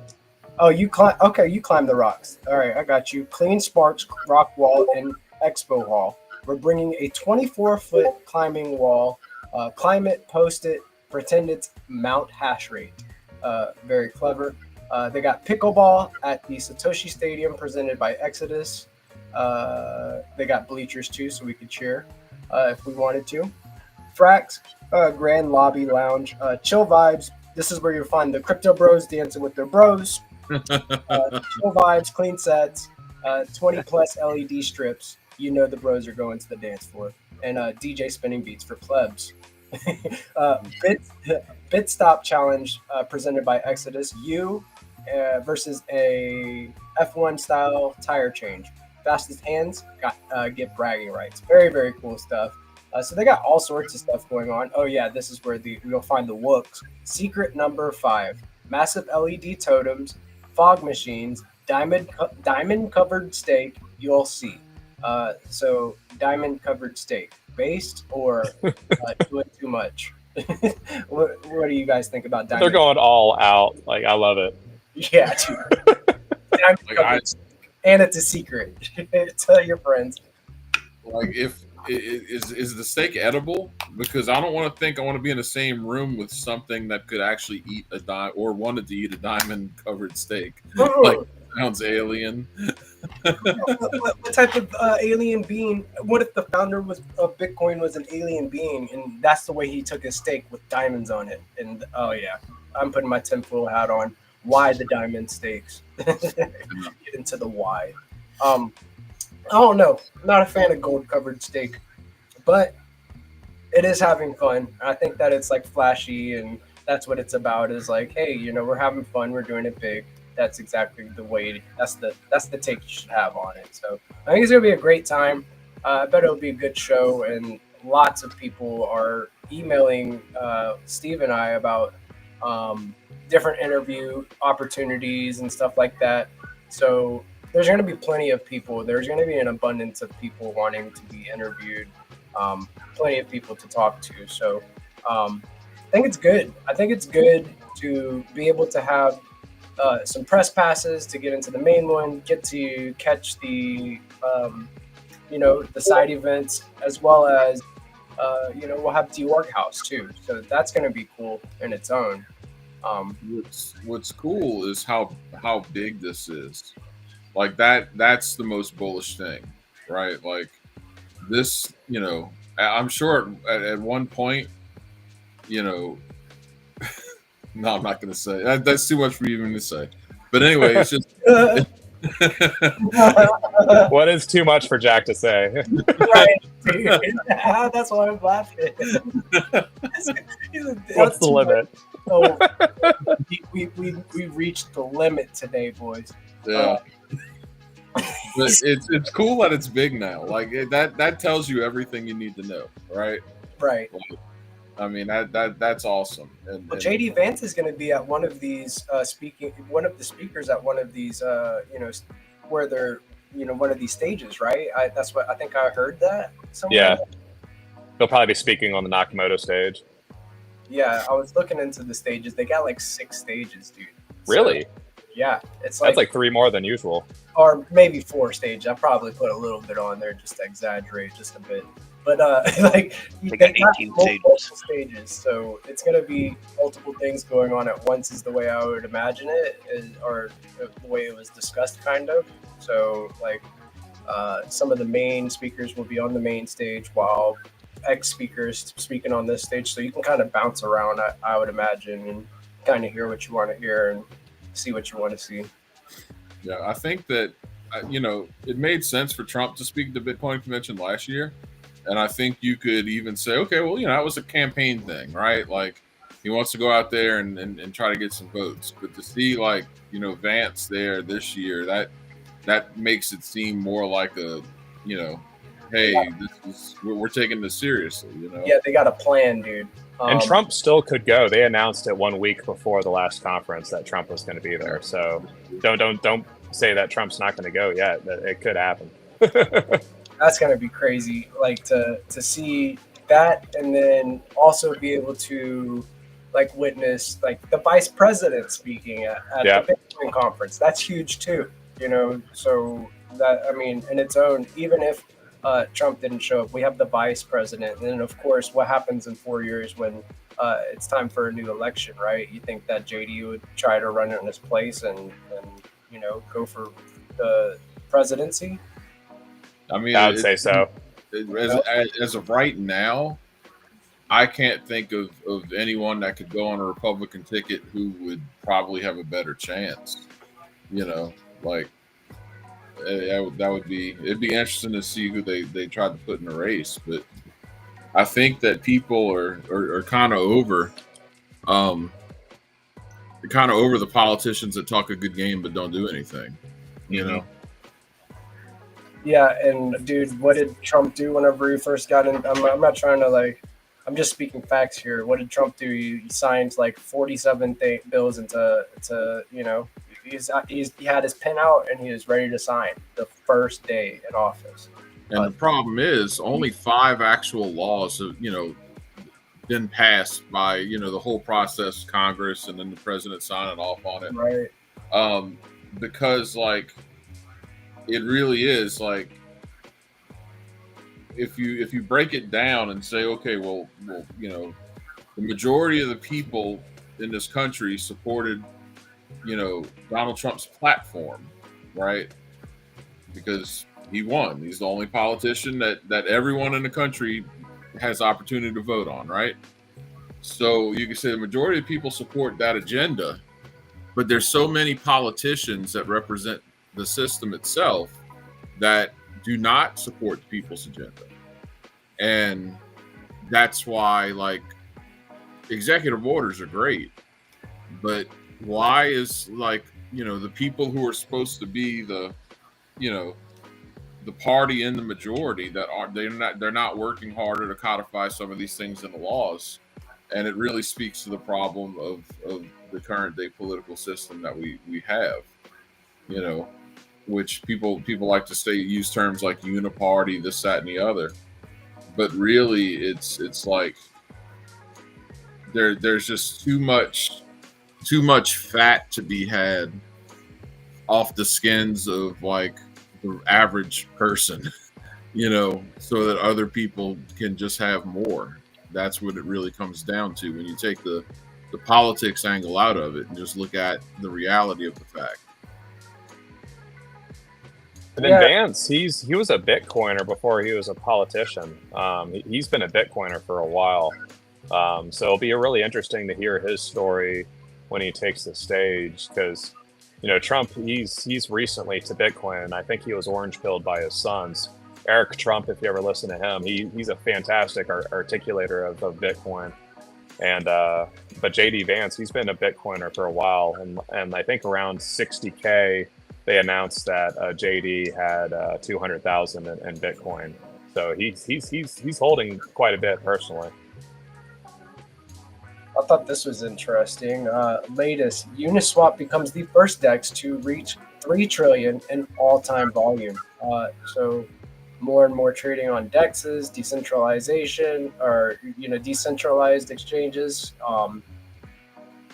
Oh, you climb? Okay, you climb the rocks. All right, I got you. Clean Sparks rock wall in Expo Hall. We're bringing a 24-foot climbing wall. Climb it, post it, pretend it's Mount hash rate. Very clever. They got pickleball at the Satoshi Stadium presented by Exodus. They got bleachers too, so we could cheer if we wanted to. Frax, Grand Lobby Lounge, chill vibes. This is where you'll find the crypto bros dancing with their bros. Chill vibes, clean sets, 20 plus LED strips. The bros are going to the dance floor, and DJ spinning beats for plebs. Bit Stop Challenge presented by Exodus. You versus a F1 style tire change. Fastest hands get bragging rights. Very, very cool stuff. So they got all sorts of stuff going on. Oh yeah, this is where you'll find the Wooks. Secret number 5. Massive LED totems, fog machines, diamond covered steak. You'll see. So diamond covered steak. Based or doing too much? What do you guys think about diamond? They're going all out. I love it. Yeah, dude. And it's a secret. Tell your friends. If is the steak edible? Because I don't want to think I want to be in the same room with something that could actually eat a or wanted to eat a diamond covered steak. Like, sounds alien. What type of alien being? What if the founder of Bitcoin was an alien being, and that's the way he took his steak with diamonds on it? And oh yeah, I'm putting my tinfoil hat on. Why the diamond steaks? Get into the why. I don't know. I'm not a fan of gold covered steak, but it is having fun. I think that it's like flashy, and that's what it's about. Is like, hey, we're having fun. We're doing it big. That's exactly the way. That's the take you should have on it. So I think it's gonna be a great time. I bet it'll be a good show, and lots of people are emailing Steve and I about different interview opportunities and stuff like that. So there's going to be plenty of people. There's going to be an abundance of people wanting to be interviewed. Plenty of people to talk to. So I think it's good. I think it's good to be able to have some press passes to get into the main one, get to catch the the side events, as well as we'll have DeOrg House too. So that's going to be cool in its own. What's cool is how big this is. Like that's the most bullish thing, right? Like this, I'm sure at one point, no, I'm not going to say that's too much for you even to say. But anyway, it's just. What is too much for Jack to say? Right, dude. That's why I'm laughing. What's the limit? Oh, we reached the limit today, boys. Yeah. But it's cool that it's big now. Like that tells you everything you need to know, right? Right. I mean that's awesome. And JD Vance is going to be at one of these one of the speakers at one of these where they're one of these stages, right? That's what I think I heard that somewhere. Yeah, he'll probably be speaking on the Nakamoto stage. Yeah, I was looking into the stages. They got like 6 stages, dude. Really? So, yeah, it's that's like 3 more than usual. Or maybe 4 stages. I probably put a little bit on there just to exaggerate just a bit. But they got 18 multiple stages, so it's gonna be multiple things going on at once. Is the way I would imagine it, or the way it was discussed, kind of. So some of the main speakers will be on the main stage, while speakers speaking on this stage. So you can kind of bounce around, I would imagine, and kind of hear what you want to hear and see what you want to see. Yeah, I think that it made sense for Trump to speak at the Bitcoin convention last year. And I think you could even say, okay, well, that was a campaign thing, right? Like he wants to go out there and try to get some votes. But to see Vance there this year, that makes it seem more like a, hey, we're taking this seriously, Yeah, they got a plan, dude. And Trump still could go. They announced it 1 week before the last conference that Trump was going to be there. So don't say that Trump's not going to go yet. It could happen. That's going to be crazy, to see that, and then also be able to witness the vice president speaking at the Bitcoin conference. That's huge too, so that, I mean, in its own, even if Trump didn't show up, we have the vice president. And then of course, what happens in 4 years when it's time for a new election, right? You think that JD would try to run in his place and go for the presidency? I mean, I would say so. As of right now, I can't think of anyone that could go on a Republican ticket who would probably have a better chance. That would be. It'd be interesting to see who they tried to put in the race, but I think that people are kind of over, the politicians that talk a good game but don't do anything. Yeah, and dude, what did Trump do whenever he first got in? I'm not trying to I'm just speaking facts here. What did Trump do? He signed 47 bills into he had his pen out and he was ready to sign the first day in office. And the problem is only 5 actual laws have been passed by the whole process, Congress, and then the president signing off on it. Right. Because it really is if you break it down and say, okay, well, you know, the majority of the people in this country supported, you know, Donald Trump's platform, right? Because he won. He's the only politician that everyone in the country has opportunity to vote on, right? So you can say the majority of people support that agenda, but there's so many politicians that represent the system itself that do not support the people's agenda. And that's why, like, executive orders are great, but why is, like, you know, the people who are supposed to be the, you know, the party in the majority that are they're not working harder to codify some of these things in the laws. And it really speaks to the problem of the current day political system that we have, you know, which people like to say, use terms like uniparty, this, that, and the other. But really it's like there's just too much fat to be had off the skins of, like, the average person, you know, so that other people can just have more. That's what it really comes down to when you take the politics angle out of it and just look at the reality of the fact. And then Vance, he was a Bitcoiner before he was a politician. He's been a Bitcoiner for a while. So it'll be really interesting to hear his story when he takes the stage, because, you know, Trump, he's recently to Bitcoin, and I think he was orange pilled by his sons. Eric Trump, if you ever listen to him, he's a fantastic articulator of Bitcoin. And but JD Vance, he's been a Bitcoiner for a while, and I think around 60K they announced that JD had 200,000 in Bitcoin. So he's holding quite a bit personally. I thought this was interesting. Latest, Uniswap becomes the first DEX to reach 3 trillion in all-time volume. So more and more trading on DEXs, decentralization, or, you know, decentralized exchanges.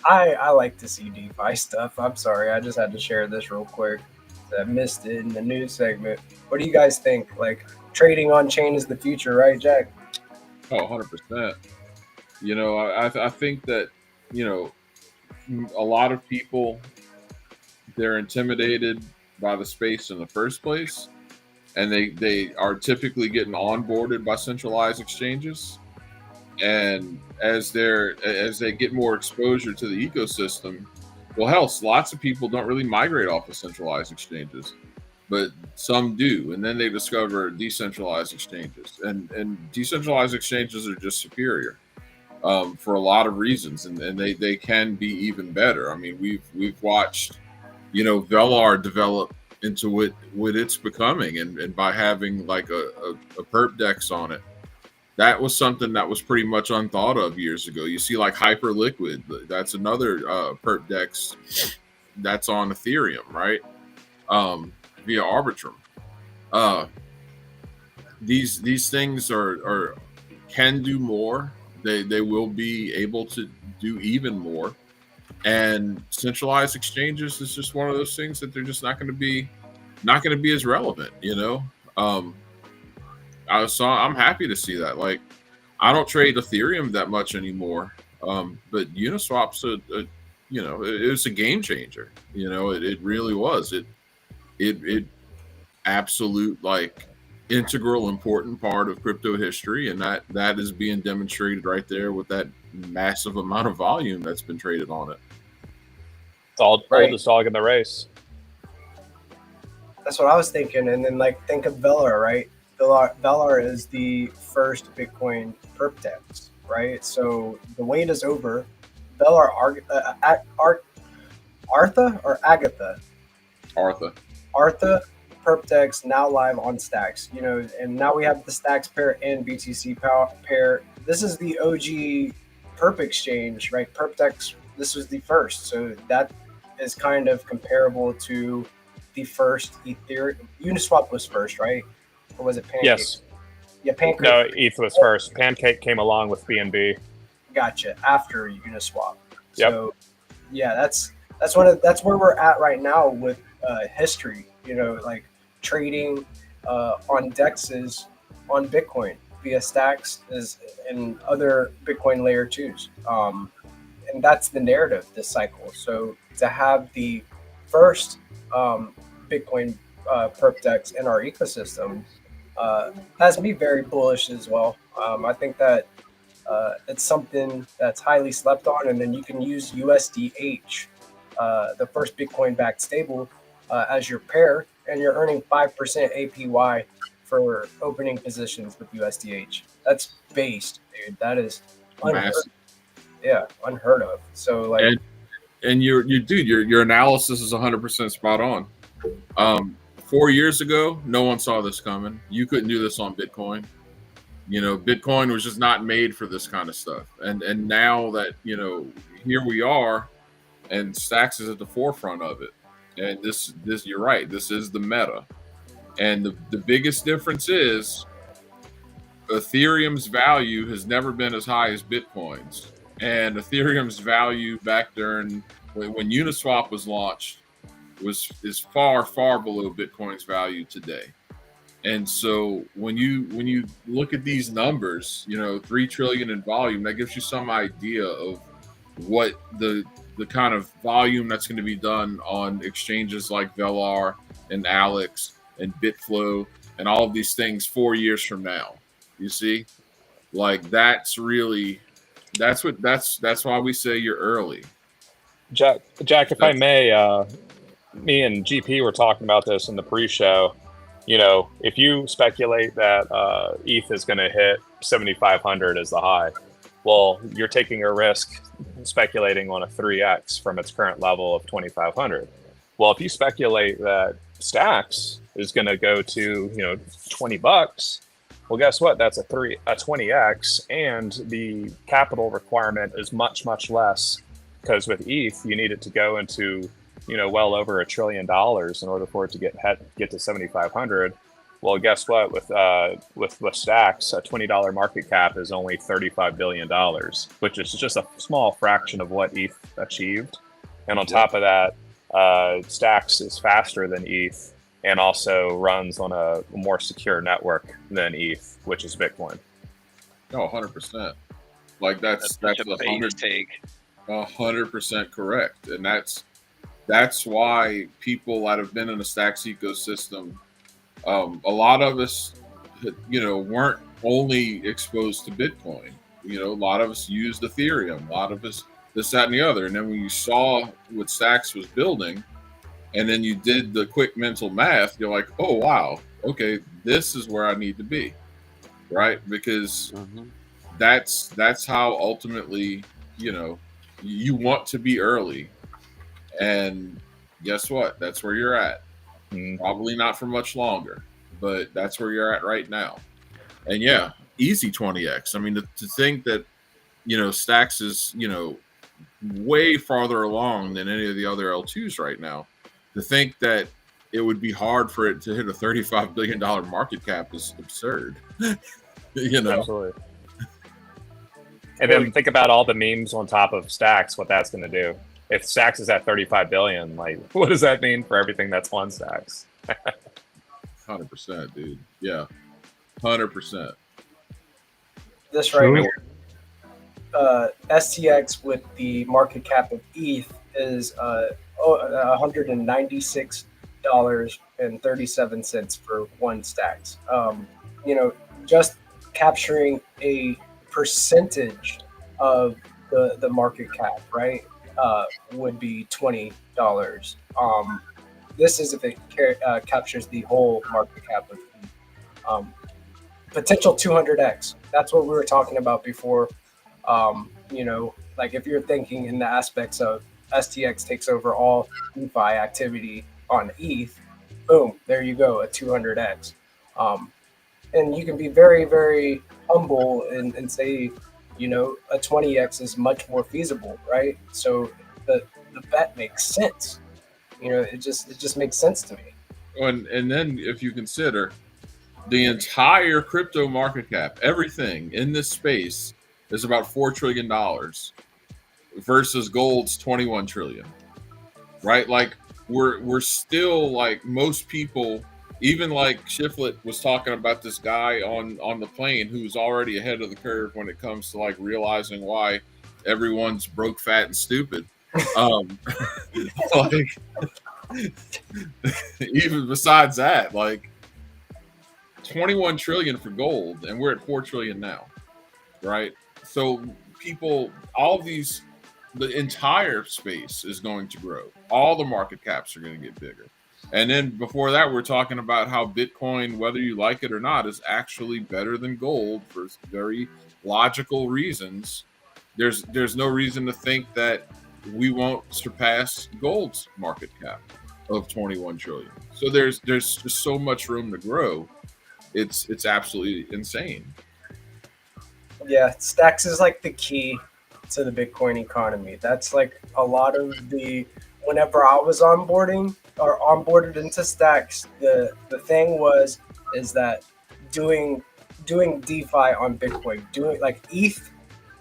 I like to see DeFi stuff. I'm sorry, I just had to share this real quick. I missed it in the news segment. What do you guys think? Like, trading on chain is the future, right, Jack? Oh, 100%. You know, I think that, you know, a lot of people, they're intimidated by the space in the first place, and they are typically getting onboarded by centralized exchanges. And as they get more exposure to the ecosystem, well, hell, lots of people don't really migrate off of centralized exchanges, but some do, and then they discover decentralized exchanges, and decentralized exchanges are just superior for a lot of reasons, and they can be even better. I mean, we've watched, you know, Velar develop into what it's becoming, and by having like a perp dex on it. That was something that was pretty much unthought of years ago. You see, like Hyperliquid, that's another perp dex that's on Ethereum, right? Via Arbitrum. These things are can do more. They will be able to do even more. And centralized exchanges is just one of those things that they're just not going to be as relevant, you know. I'm happy to see that. Like, I don't trade Ethereum that much anymore, but Uniswap's you know, it was a game changer. You know, it really was. It absolute, like, integral important part of crypto history, and that is being demonstrated right there with that massive amount of volume that's been traded on it. It's all oldest dog in the race. That's what I was thinking. And then, like, think of Velar, right? Velar is the first Bitcoin perp dex, right? So the wait is over. Velar, Artha or Agatha? Artha perp dex now live on Stacks, you know, and now we have the Stacks pair and BTC pair. This is the OG perp exchange, right? Perp dex, this was the first. So that is kind of comparable to the first Ethereum. Uniswap was first, right? Or was it Pancake? Yes. Yeah, Pancake. No, ETH was first. Pancake came along with BNB. Gotcha. After Uniswap. Yep. So yeah, that's where we're at right now with history. You know, like trading on dexes on Bitcoin via Stacks and other Bitcoin layer twos. And that's the narrative this cycle. So to have the first Bitcoin perp DEX in our ecosystem has me very bullish as well. I think that it's something that's highly slept on, and then you can use USDH, the first Bitcoin-backed stable, as your pair, and you're earning 5% APY for opening positions with USDH. That's based, dude. That is unheard. Yeah, unheard of. So like, and your analysis is 100% spot on. 4 years ago, no one saw this coming. You couldn't do this on Bitcoin. Bitcoin was just not made for this kind of stuff. And now that, here we are, and Stacks is at the forefront of it. And this you're right, this is the meta. And the biggest difference is Ethereum's value has never been as high as Bitcoin's. And Ethereum's value back during when Uniswap was launched is far, far below Bitcoin's value today. And so when you look at these numbers, 3 trillion in volume, that gives you some idea of what the kind of volume that's going to be done on exchanges like Velar and Alex and Bitflow and all of these things 4 years from now. You see, like that's why we say you're early. Jack, if I may, me and GP were talking about this in the pre-show. If you speculate that ETH is going to hit 7,500 as the high, well, you're taking a risk speculating on a 3x from its current level of 2,500. Well, if you speculate that Stacks is going to go to $20, well, guess what? That's a 20x, and the capital requirement is much, much less, because with ETH you need it to go into well over $1 trillion in order for it to get to 7,500. Well, guess what? With Stacks, a $20 market cap is only $35 billion, which is just a small fraction of what ETH achieved. And on top of that, Stacks is faster than ETH and also runs on a more secure network than ETH, which is Bitcoin. No, 100%. Like that's 100% correct, and that's why people that have been in the Stacks ecosystem, a lot of us, weren't only exposed to Bitcoin. A lot of us used Ethereum, a lot of us this, that, and the other. And then when you saw what Stacks was building, and then you did the quick mental math, you're like, oh, wow, okay, this is where I need to be, right? Because that's how ultimately, you want to be early. And guess what? That's where you're at. Probably not for much longer, but that's where you're at right now. And yeah, easy 20x. I mean, to think that, Stacks is, way farther along than any of the other L2s right now. To think that it would be hard for it to hit a $35 billion market cap is absurd. Absolutely. And then think about all the memes on top of Stacks, what that's going to do. If Stacks is at 35 billion, like, what does that mean for everything that's on Stacks? 100%, dude. Yeah, 100%. This right here, STX with the market cap of ETH is $196.37 for one Stacks. Just capturing a percentage of the market cap, right? Would be $20. This is if it captures the whole market cap of potential 200x. That's what we were talking about before. Like if you're thinking in the aspects of STX takes over all DeFi activity on ETH, boom, there you go, a 200x. And you can be very, very humble and say, a 20x is much more feasible, right? So the bet makes sense. It just makes sense to me. And then if you consider the entire crypto market cap, everything in this space is about $4 trillion versus gold's 21 trillion, right? Like we're still, like, most people even like Shiflet was talking about this guy on the plane who's already ahead of the curve when it comes to like realizing why everyone's broke, fat, and stupid. Like, even besides that, like 21 trillion for gold, and we're at 4 trillion now, right? So people, all of these, the entire space is going to grow. All the market caps are going to get bigger. And then before that, we're talking about how Bitcoin, whether you like it or not, is actually better than gold for very logical reasons. There's no reason to think that we won't surpass gold's market cap of 21 trillion. So there's just so much room to grow. It's absolutely insane. Yeah, stacks is like the key to the Bitcoin economy. That's like a lot of the, whenever I was onboarding or onboarded into stacks, the thing is that doing DeFi on Bitcoin, doing like ETH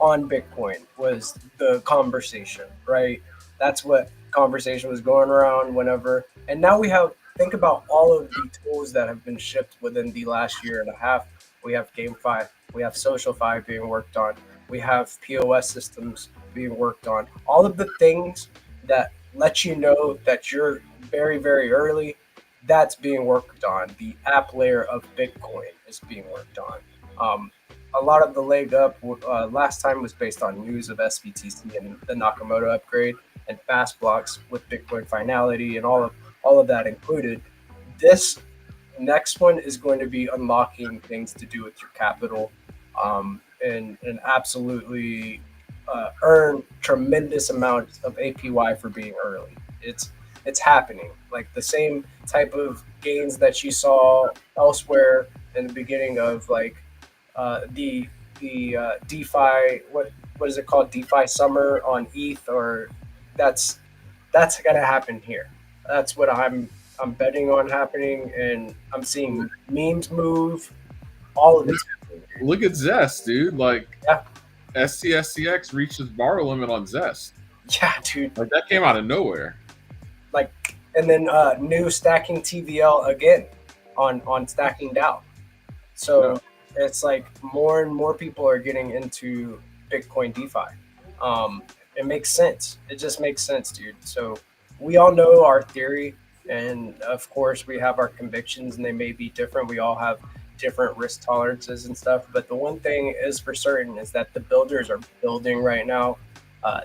on Bitcoin was the conversation, right? That's what conversation was going around whenever. And now we have, think about all of the tools that have been shipped within the last year and a half. We have GameFi, we have SocialFi being worked on, we have POS systems being worked on. All of the things that let you know that you're very, very early, that's being worked on. The app layer of Bitcoin is being worked on. A lot of the leg up last time was based on news of SBTC and the Nakamoto upgrade and fast blocks with Bitcoin finality and all of that included. This next one is going to be unlocking things to do with your capital, and absolutely earn tremendous amounts of APY for being early. It's happening. Like the same type of gains that you saw elsewhere in the beginning of like the DeFi, what is it called, DeFi summer on ETH, or that's gonna happen here. That's what I'm betting on happening, and I'm seeing memes move. All of it's happening. Look at Zest, dude. Like, Yeah. STSCX reached its borrow limit on Zest. Yeah, dude. Like that came out of nowhere. Like, and then new stacking TVL again on stacking DAO. So it's like more and more people are getting into Bitcoin DeFi. It makes sense. It just makes sense, dude. So we all know our theory, and of course we have our convictions, and they may be different. We all have different risk tolerances and stuff. But the one thing is for certain is that the builders are building right now.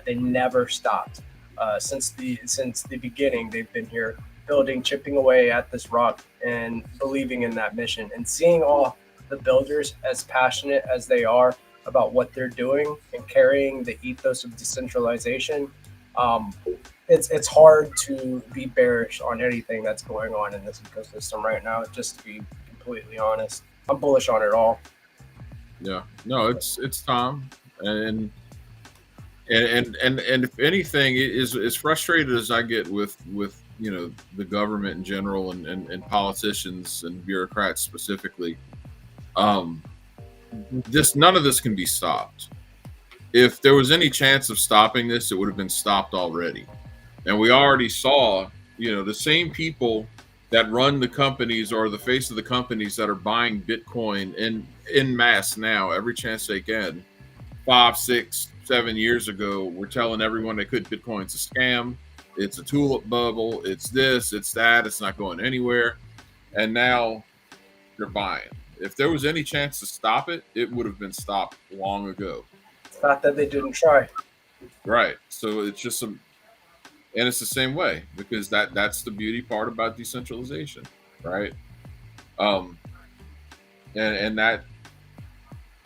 They never stopped since the beginning. They've been here building, chipping away at this rock, and believing in that mission, and seeing all the builders as passionate as they are about what they're doing and carrying the ethos of decentralization. It's hard to be bearish on anything that's going on in this ecosystem right now, just to be completely honest. I'm bullish on it all. Yeah, no, it's Tom, and if anything, as frustrated as I get with you know the government in general and politicians and bureaucrats specifically, none of this can be stopped. If there was any chance of stopping this, it would have been stopped already. And we already saw, you know, the same people that run the companies or the face of the companies that are buying Bitcoin in mass now, every chance they can, 5, 6, 7 years ago, we're telling everyone they could Bitcoin's a scam, it's a tulip bubble, it's this, it's that, it's not going anywhere. And now they're buying. If there was any chance to stop it, it would have been stopped long ago. It's not that they didn't try. Right. So it's just some, and it's the same way, because that's the beauty part about decentralization, right? And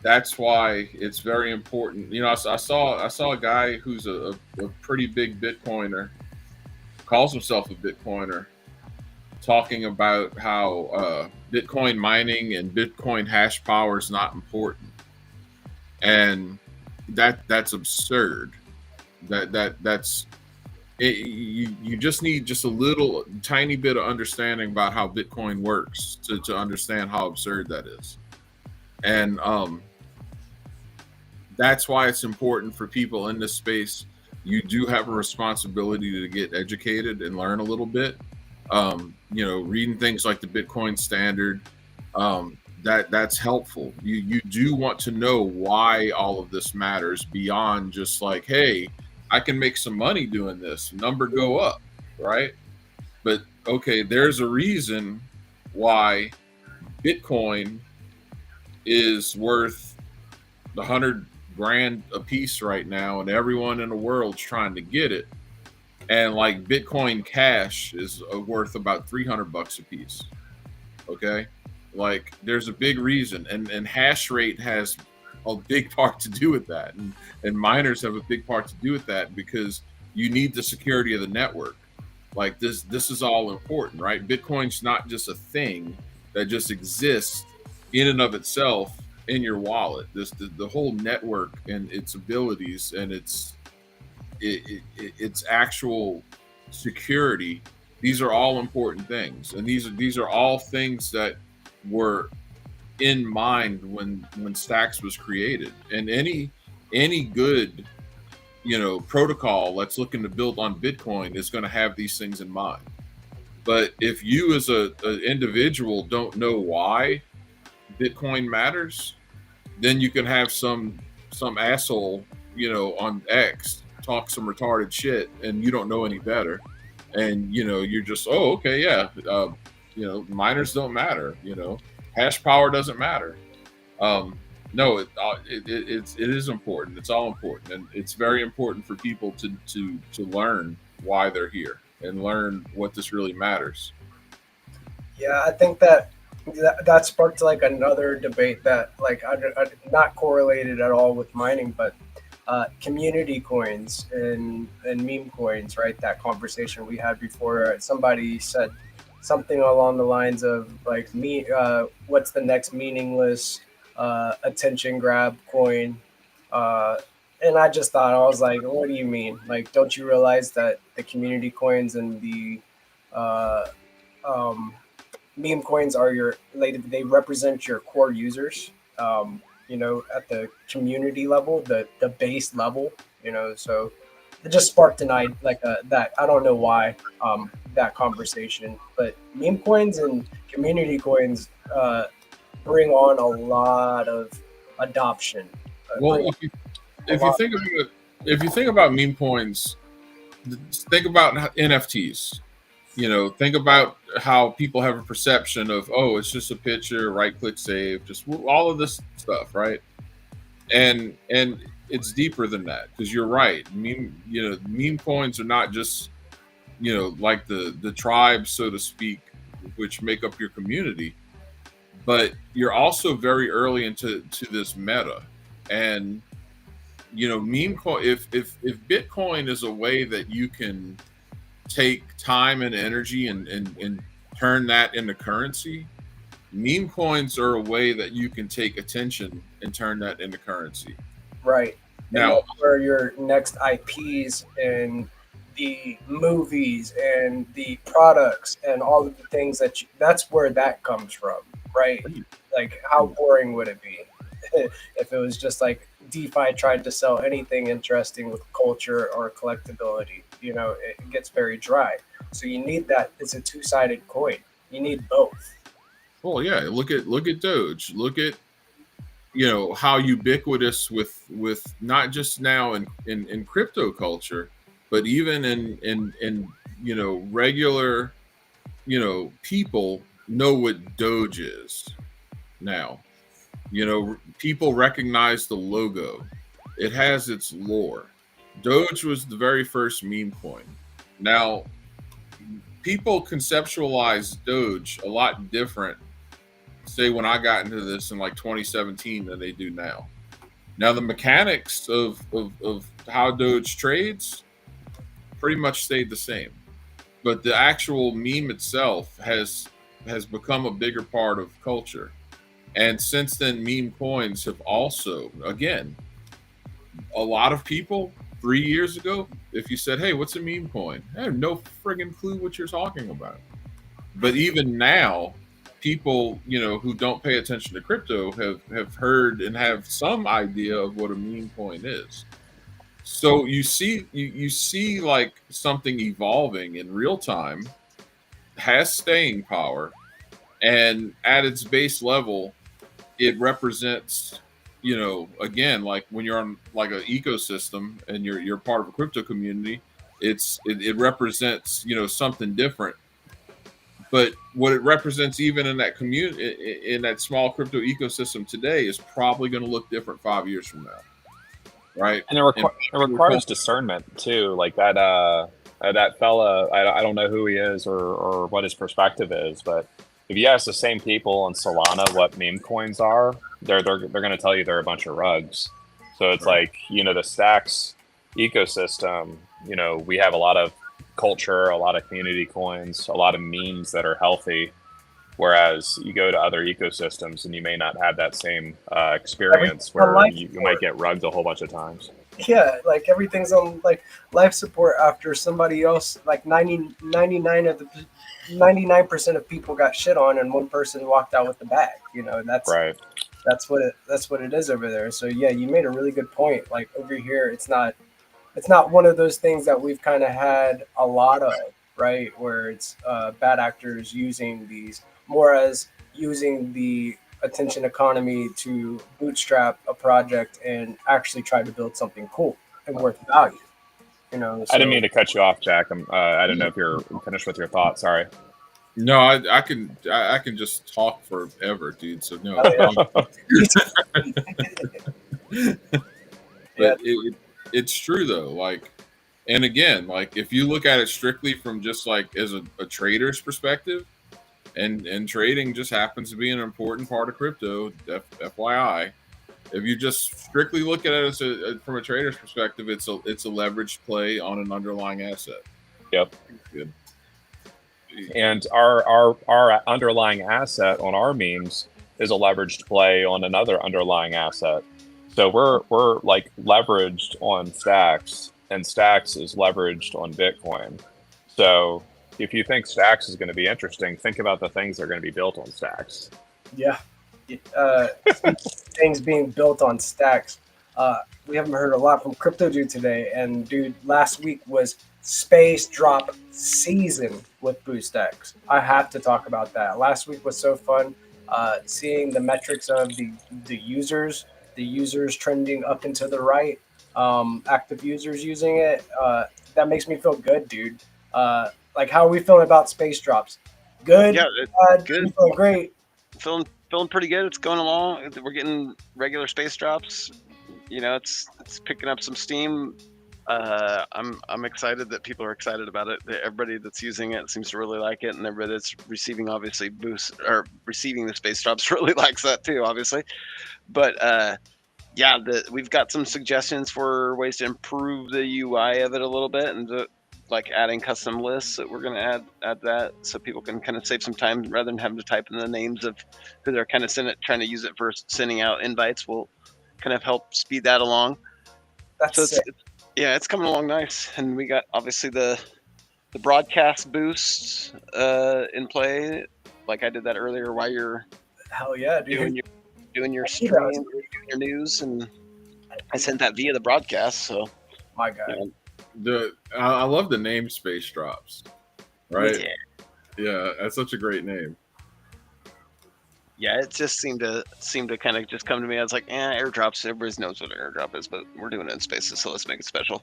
that's why it's very important. You know, I saw a guy who's a pretty big Bitcoiner, calls himself a Bitcoiner, talking about how Bitcoin mining and Bitcoin hash power is not important, and that's absurd. That's it, you just need just a little tiny bit of understanding about how Bitcoin works to understand how absurd that is. And that's why it's important for people in this space. You do have a responsibility to get educated and learn a little bit. Reading things like the Bitcoin Standard, that's helpful. You do want to know why all of this matters beyond just like, hey, I can make some money doing this, number go up, right? But okay, there's a reason why Bitcoin is worth $100,000 a piece right now, and everyone in the world's trying to get it. And like Bitcoin Cash is worth about $300 a piece. Okay, like there's a big reason, and hash rate has a big part to do with that, and miners have a big part to do with that, because you need the security of the network. Like this is all important, right? Bitcoin's not just a thing that just exists in and of itself in your wallet. The whole network and its abilities and its actual security, these are all important things, and these are all things that were in mind when Stacks was created. And any good protocol that's looking to build on Bitcoin is going to have these things in mind. But if you as an individual don't know why Bitcoin matters, then you can have some asshole on X talk some retarded shit, and you don't know any better, and you're just, oh, okay, yeah, miners don't matter, hash power doesn't matter. No, it is important. It's all important, and it's very important for people to learn why they're here and learn what this really matters. Yeah, I think that sparked like another debate that like I not correlated at all with mining, but community coins and meme coins, right? That conversation we had before. Somebody said something along the lines of like, what's the next meaningless attention grab coin? And I just thought, I was like, what do you mean? Like, don't you realize that the community coins and the meme coins are they represent your core users, at the community level, the base level, so it just sparked an idea like that. I don't know why that conversation, but meme coins and community coins bring on a lot of adoption. Well, if you think about meme coins, think about NFTs. Think about how people have a perception of, oh, it's just a picture, right click save, just all of this stuff, right? And it's deeper than that, because you're right. Meme coins are not just like the tribes, so to speak, which make up your community, but you're also very early into this meta. And meme coin, if Bitcoin is a way that you can take time and energy and turn that into currency, meme coins are a way that you can take attention and turn that into currency. Right. Now, and where your next IPs and the movies and the products and all of the things that's where that comes from, right? Like, how boring would it be if it was just like DeFi tried to sell anything interesting with culture or collectability? It gets very dry. So you need that. It's a two-sided coin. You need both. Well, yeah. Look at Doge. Look at how ubiquitous with not just now in crypto culture, but even in regular people know what Doge is now. People recognize the logo. It has its lore. Doge was the very first meme coin. Now, people conceptualize Doge a lot different, say, when I got into this in like 2017 than they do now. Now, the mechanics of how Doge trades pretty much stayed the same, but the actual meme itself has become a bigger part of culture. And since then, meme coins have also, again, a lot of people 3 years ago, if you said, hey, what's a meme coin? I have no friggin' clue what you're talking about. But even now, people, who don't pay attention to crypto have heard and have some idea of what a meme coin is. So you see like something evolving in real time has staying power, and at its base level, it represents, you know, again, like when you're on like an ecosystem and you're part of a crypto community, it represents, you know, something different. But what it represents even in that community, in that small crypto ecosystem today, is probably going to look different 5 years from now, right? And it requires discernment too. Like that fella, I don't know who he is or what his perspective is, but if you ask the same people on Solana what meme coins are, they're going to tell you they're a bunch of rugs. So it's like, you know, the Stacks ecosystem, you know, we have a lot of culture, a lot of community coins, a lot of memes that are healthy. Whereas you go to other ecosystems and you may not have that same experience where you might get rugged a whole bunch of times. Yeah, like everything's on like life support after somebody else, like 99% of people got shit on and one person walked out with the bag. You know, that's right. That's what it is over there. So yeah, you made a really good point. Like over here, it's not one of those things that we've kind of had a lot of, right? Where it's bad actors using these more as using the attention economy to bootstrap a project and actually try to build something cool and worth value. You know, so, I didn't mean to cut you off, Jack. I don't know if you're finished with your thoughts. Sorry. No, I can just talk forever, dude. So no. But it's true though. Like, and again, like if you look at it strictly from just like as a trader's perspective, and trading just happens to be an important part of crypto, FYI. If you just strictly look at it as from a trader's perspective, it's a leveraged play on an underlying asset. Yep. Good. And our underlying asset on our memes is a leveraged play on another underlying asset. So we're like leveraged on Stacks, and Stacks is leveraged on Bitcoin. So if you think Stacks is going to be interesting, think about the things that are going to be built on Stacks. Yeah. Things being built on Stacks. We haven't heard a lot from Crypto Dude today, and dude, last week was space drop season with BoostX. I have to talk about that. Last week was so fun. Seeing the metrics of the users trending up and to the right, active users using it. That makes me feel good, dude. Like, how are we feeling about space drops? Good. Yeah, good. We feeling great. Feeling pretty good. It's going along. We're getting regular space drops. You know, it's picking up some steam. I'm excited that people are excited about it. Everybody that's using it seems to really like it, and everybody that's receiving receiving the space drops really likes that too, obviously. But yeah, we've got some suggestions for ways to improve the UI of it a little bit, and like adding custom lists that we're going to add that so people can kind of save some time rather than having to type in the names of who they're kind of trying to use it for sending out invites. Will kind of help speed that along. It's coming along nice, and we got obviously the broadcast boosts in play. Like I did that earlier while you're doing your stream, doing your news, and I sent that via the broadcast. So my God. I love the name Space Drops, right? Yeah, that's such a great name. Yeah, it just seemed to kind of just come to me. I was like, airdrops. Everybody knows what an airdrop is, but we're doing it in spaces, so let's make it special.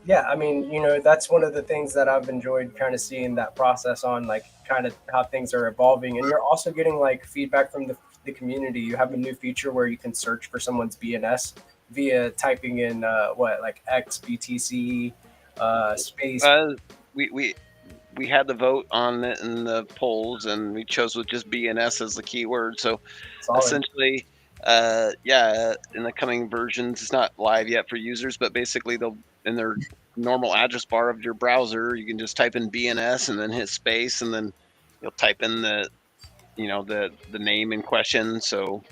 Yeah, I mean, you know, that's one of the things that I've enjoyed kind of seeing that process on, like, kind of how things are evolving. And you're also getting like feedback from the community. You have a new feature where you can search for someone's BNS via typing in like XBTC space. We had the vote on it in the polls, and we chose with just BNS as the keyword. So essentially, in the coming versions, it's not live yet for users, but basically they'll in their normal address bar of your browser, you can just type in BNS and then hit space, and then you'll type in the name in question. So,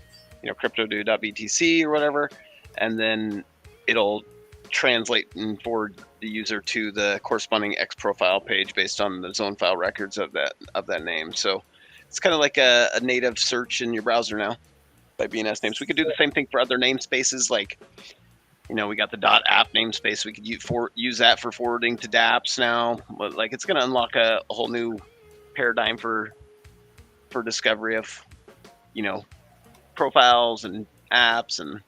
cryptodude.btc or whatever, and then it'll translate and forward the user to the corresponding X profile page based on the zone file records of that name. So it's kind of like a native search in your browser now by BNS names. We could do the same thing for other namespaces, like we got the .app namespace. We could use that for forwarding to dApps now. But like, it's going to unlock a whole new paradigm for discovery of, profiles and apps and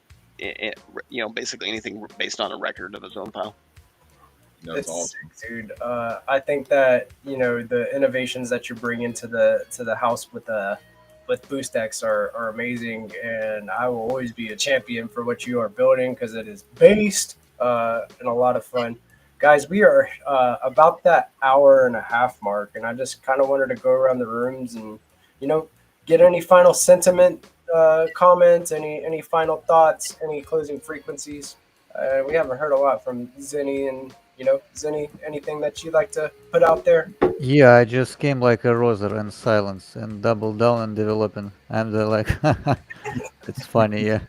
basically anything based on a record of a zone file. That's awesome, dude. I think that the innovations that you're bringing to the house with BoostX are amazing, and I will always be a champion for what you are building because it is based and a lot of fun. Guys, we are about that hour and a half mark, and I just kind of wanted to go around the rooms and get any final sentiment, comments, any final thoughts, any closing frequencies. We haven't heard a lot from Zenny, and Zenny, anything that you'd like to put out there? Yeah, I just came like a roser in silence and double down on developing. I'm the like, it's funny, yeah.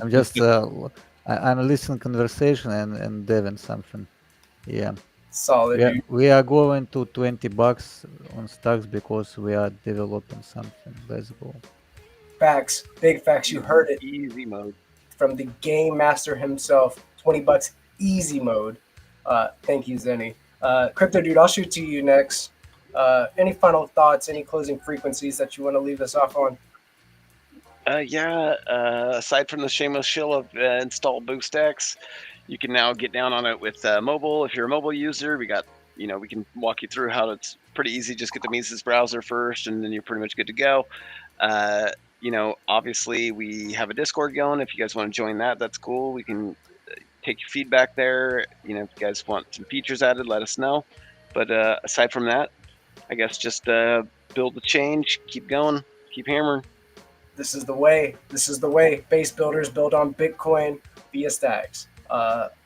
I'm just I'm listening conversation and deving something. Yeah. Solid, dude. We are going to $20 on stocks because we are developing something. Let's go. Facts, big facts. You heard it Easy mode from the game master himself. $20 easy mode. Thank you, Zenny. Crypto dude, I'll shoot to you next. Any final thoughts? Any closing frequencies that you want to leave us off on? Aside from the shameless shill of install BoostX, you can now get down on it with mobile. If you're a mobile user, we can walk you through how it's pretty easy. Just get the Mises browser first, and then you're pretty much good to go. Obviously we have a Discord going. If you guys want to join that, that's cool. We can take your feedback there. If you guys want some features added, let us know. But aside from that, I guess just build the change, keep going, keep hammering. This is the way. This is the way. Base builders build on Bitcoin via stacks.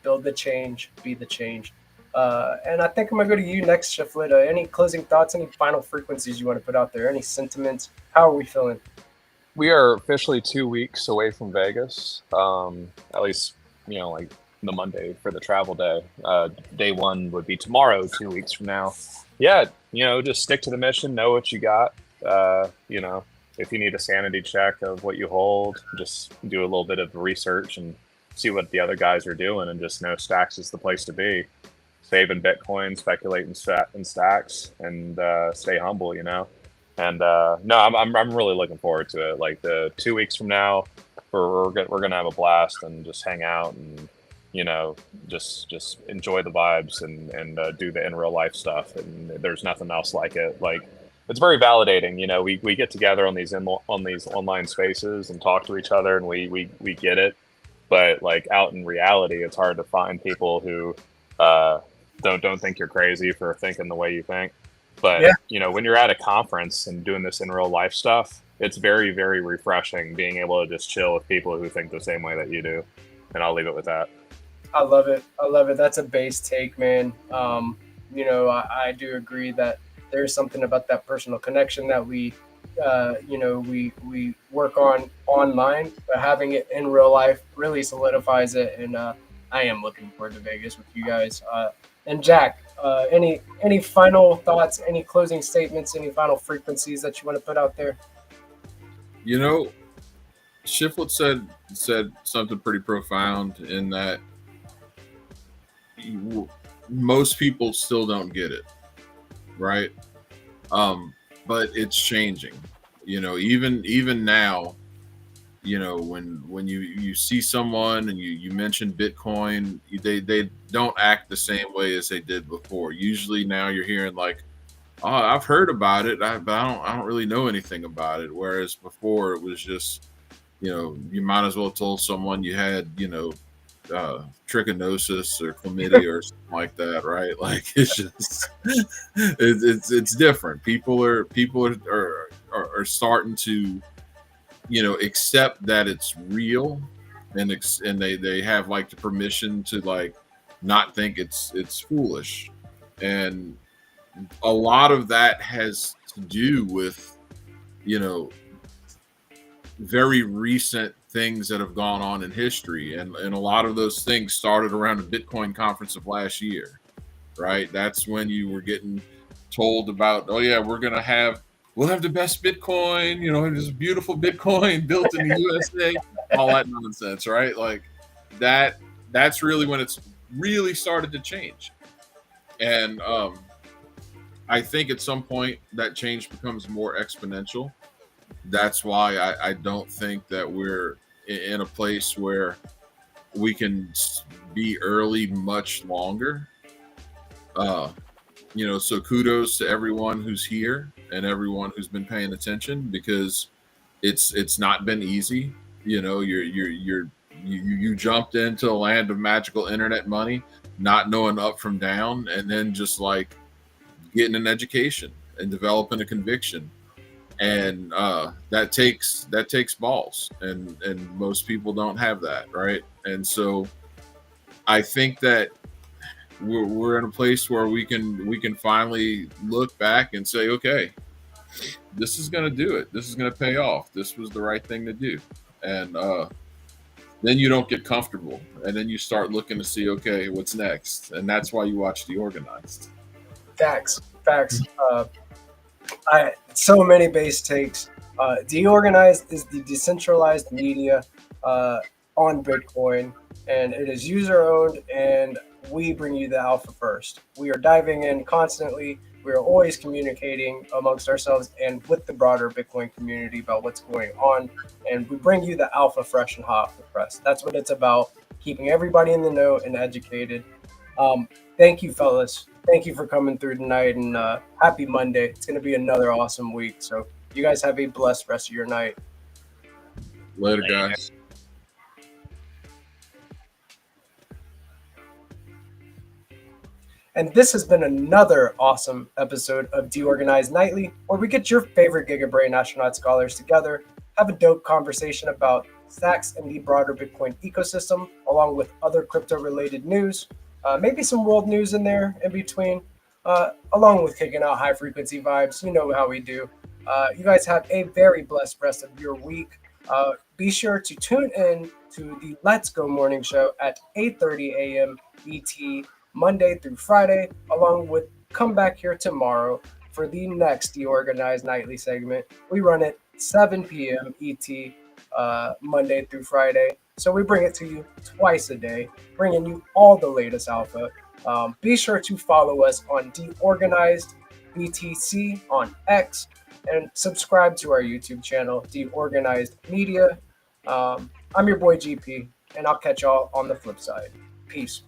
Build the change, be the change. And I think I'm gonna go to you next, Shiflet. Any closing thoughts? Any final frequencies you want to put out there? Any sentiments? How are we feeling? We are officially 2 weeks away from Vegas. At least, like the Monday for the travel day. Day one would be tomorrow, 2 weeks from now. Yeah, just stick to the mission, know what you got. If you need a sanity check of what you hold, just do a little bit of research and see what the other guys are doing, and just know stacks is the place to be. Save in Bitcoin, speculate in stacks, and stay humble, And no, I'm really looking forward to it. Like the 2 weeks from now, we're gonna have a blast and just hang out and just enjoy the vibes and do the in real life stuff. And there's nothing else like it. Like it's very validating. We get together on these online spaces and talk to each other, and we get it. But like out in reality, it's hard to find people who don't think you're crazy for thinking the way you think. But when you're at a conference and doing this in real life stuff, it's very, very refreshing being able to just chill with people who think the same way that you do. And I'll leave it with that. I love it. That's a base take, man. I do agree that there's something about that personal connection that we work on online, but having it in real life really solidifies it. And I am looking forward to Vegas with you guys. And Jack, any final thoughts, any closing statements, any final frequencies that you want to put out there? Shiflet said something pretty profound in that most people still don't get it, right? But it's changing. Even now, when you see someone and you mention Bitcoin, they don't act the same way as they did before. Usually now you're hearing like, "Oh, I've heard about it, but I don't really know anything about it." Whereas before it was just, you might as well have told someone you had, trichinosis or chlamydia or something like that, right? Like it's just, it's different. People are starting to, accept that it's real, and they have like the permission to like not think it's foolish, and a lot of that has to do with very recent things that have gone on in history, and a lot of those things started around the Bitcoin conference of last year, right? That's when you were getting told about, oh yeah, we'll have the best Bitcoin, this beautiful Bitcoin built in the USA, all that nonsense, right? Like that's really when it's really started to change. And I think at some point that change becomes more exponential. That's why I don't think that we're in a place where we can be early much longer. So kudos to everyone who's here and everyone who's been paying attention, because it's not been easy. You jumped into the land of magical internet money, not knowing up from down, and then just like getting an education and developing a conviction, and that takes balls, and most people don't have that, right? And so I think that we're in a place where we can finally look back and say, okay, this is going to do it. This is going to pay off. This was the right thing to do. And then you don't get comfortable, and then you start looking to see, okay, what's next? And that's why you watch DeOrganized. Facts. So many base takes. DeOrganized is the decentralized media on Bitcoin, and it is user owned, and we bring you the alpha first. We are diving in constantly. We are always communicating amongst ourselves and with the broader Bitcoin community about what's going on, and we bring you the alpha fresh and hot off the press. That's what it's about, keeping everybody in the know and educated. Thank you, fellas. Thank you for coming through tonight, and happy Monday. It's going to be another awesome week. So you guys have a blessed rest of your night. Later, guys. And this has been another awesome episode of DeOrganized Nightly, where we get your favorite Giga Brain Astronaut Scholars together, have a dope conversation about stacks and the broader Bitcoin ecosystem, along with other crypto-related news, maybe some world news in there in between, along with kicking out high-frequency vibes. You know how we do. You guys have a very blessed rest of your week. Be sure to tune in to the Let's Go Morning Show at 8:30 a.m. ET, Monday through Friday, along with come back here tomorrow for the next DeOrganized Nightly segment. We run it 7 p.m. ET, Monday through Friday. So we bring it to you twice a day, bringing you all the latest alpha. Be sure to follow us on DeOrganized BTC on X, and subscribe to our YouTube channel, DeOrganized Media. I'm your boy GP, and I'll catch y'all on the flip side. Peace.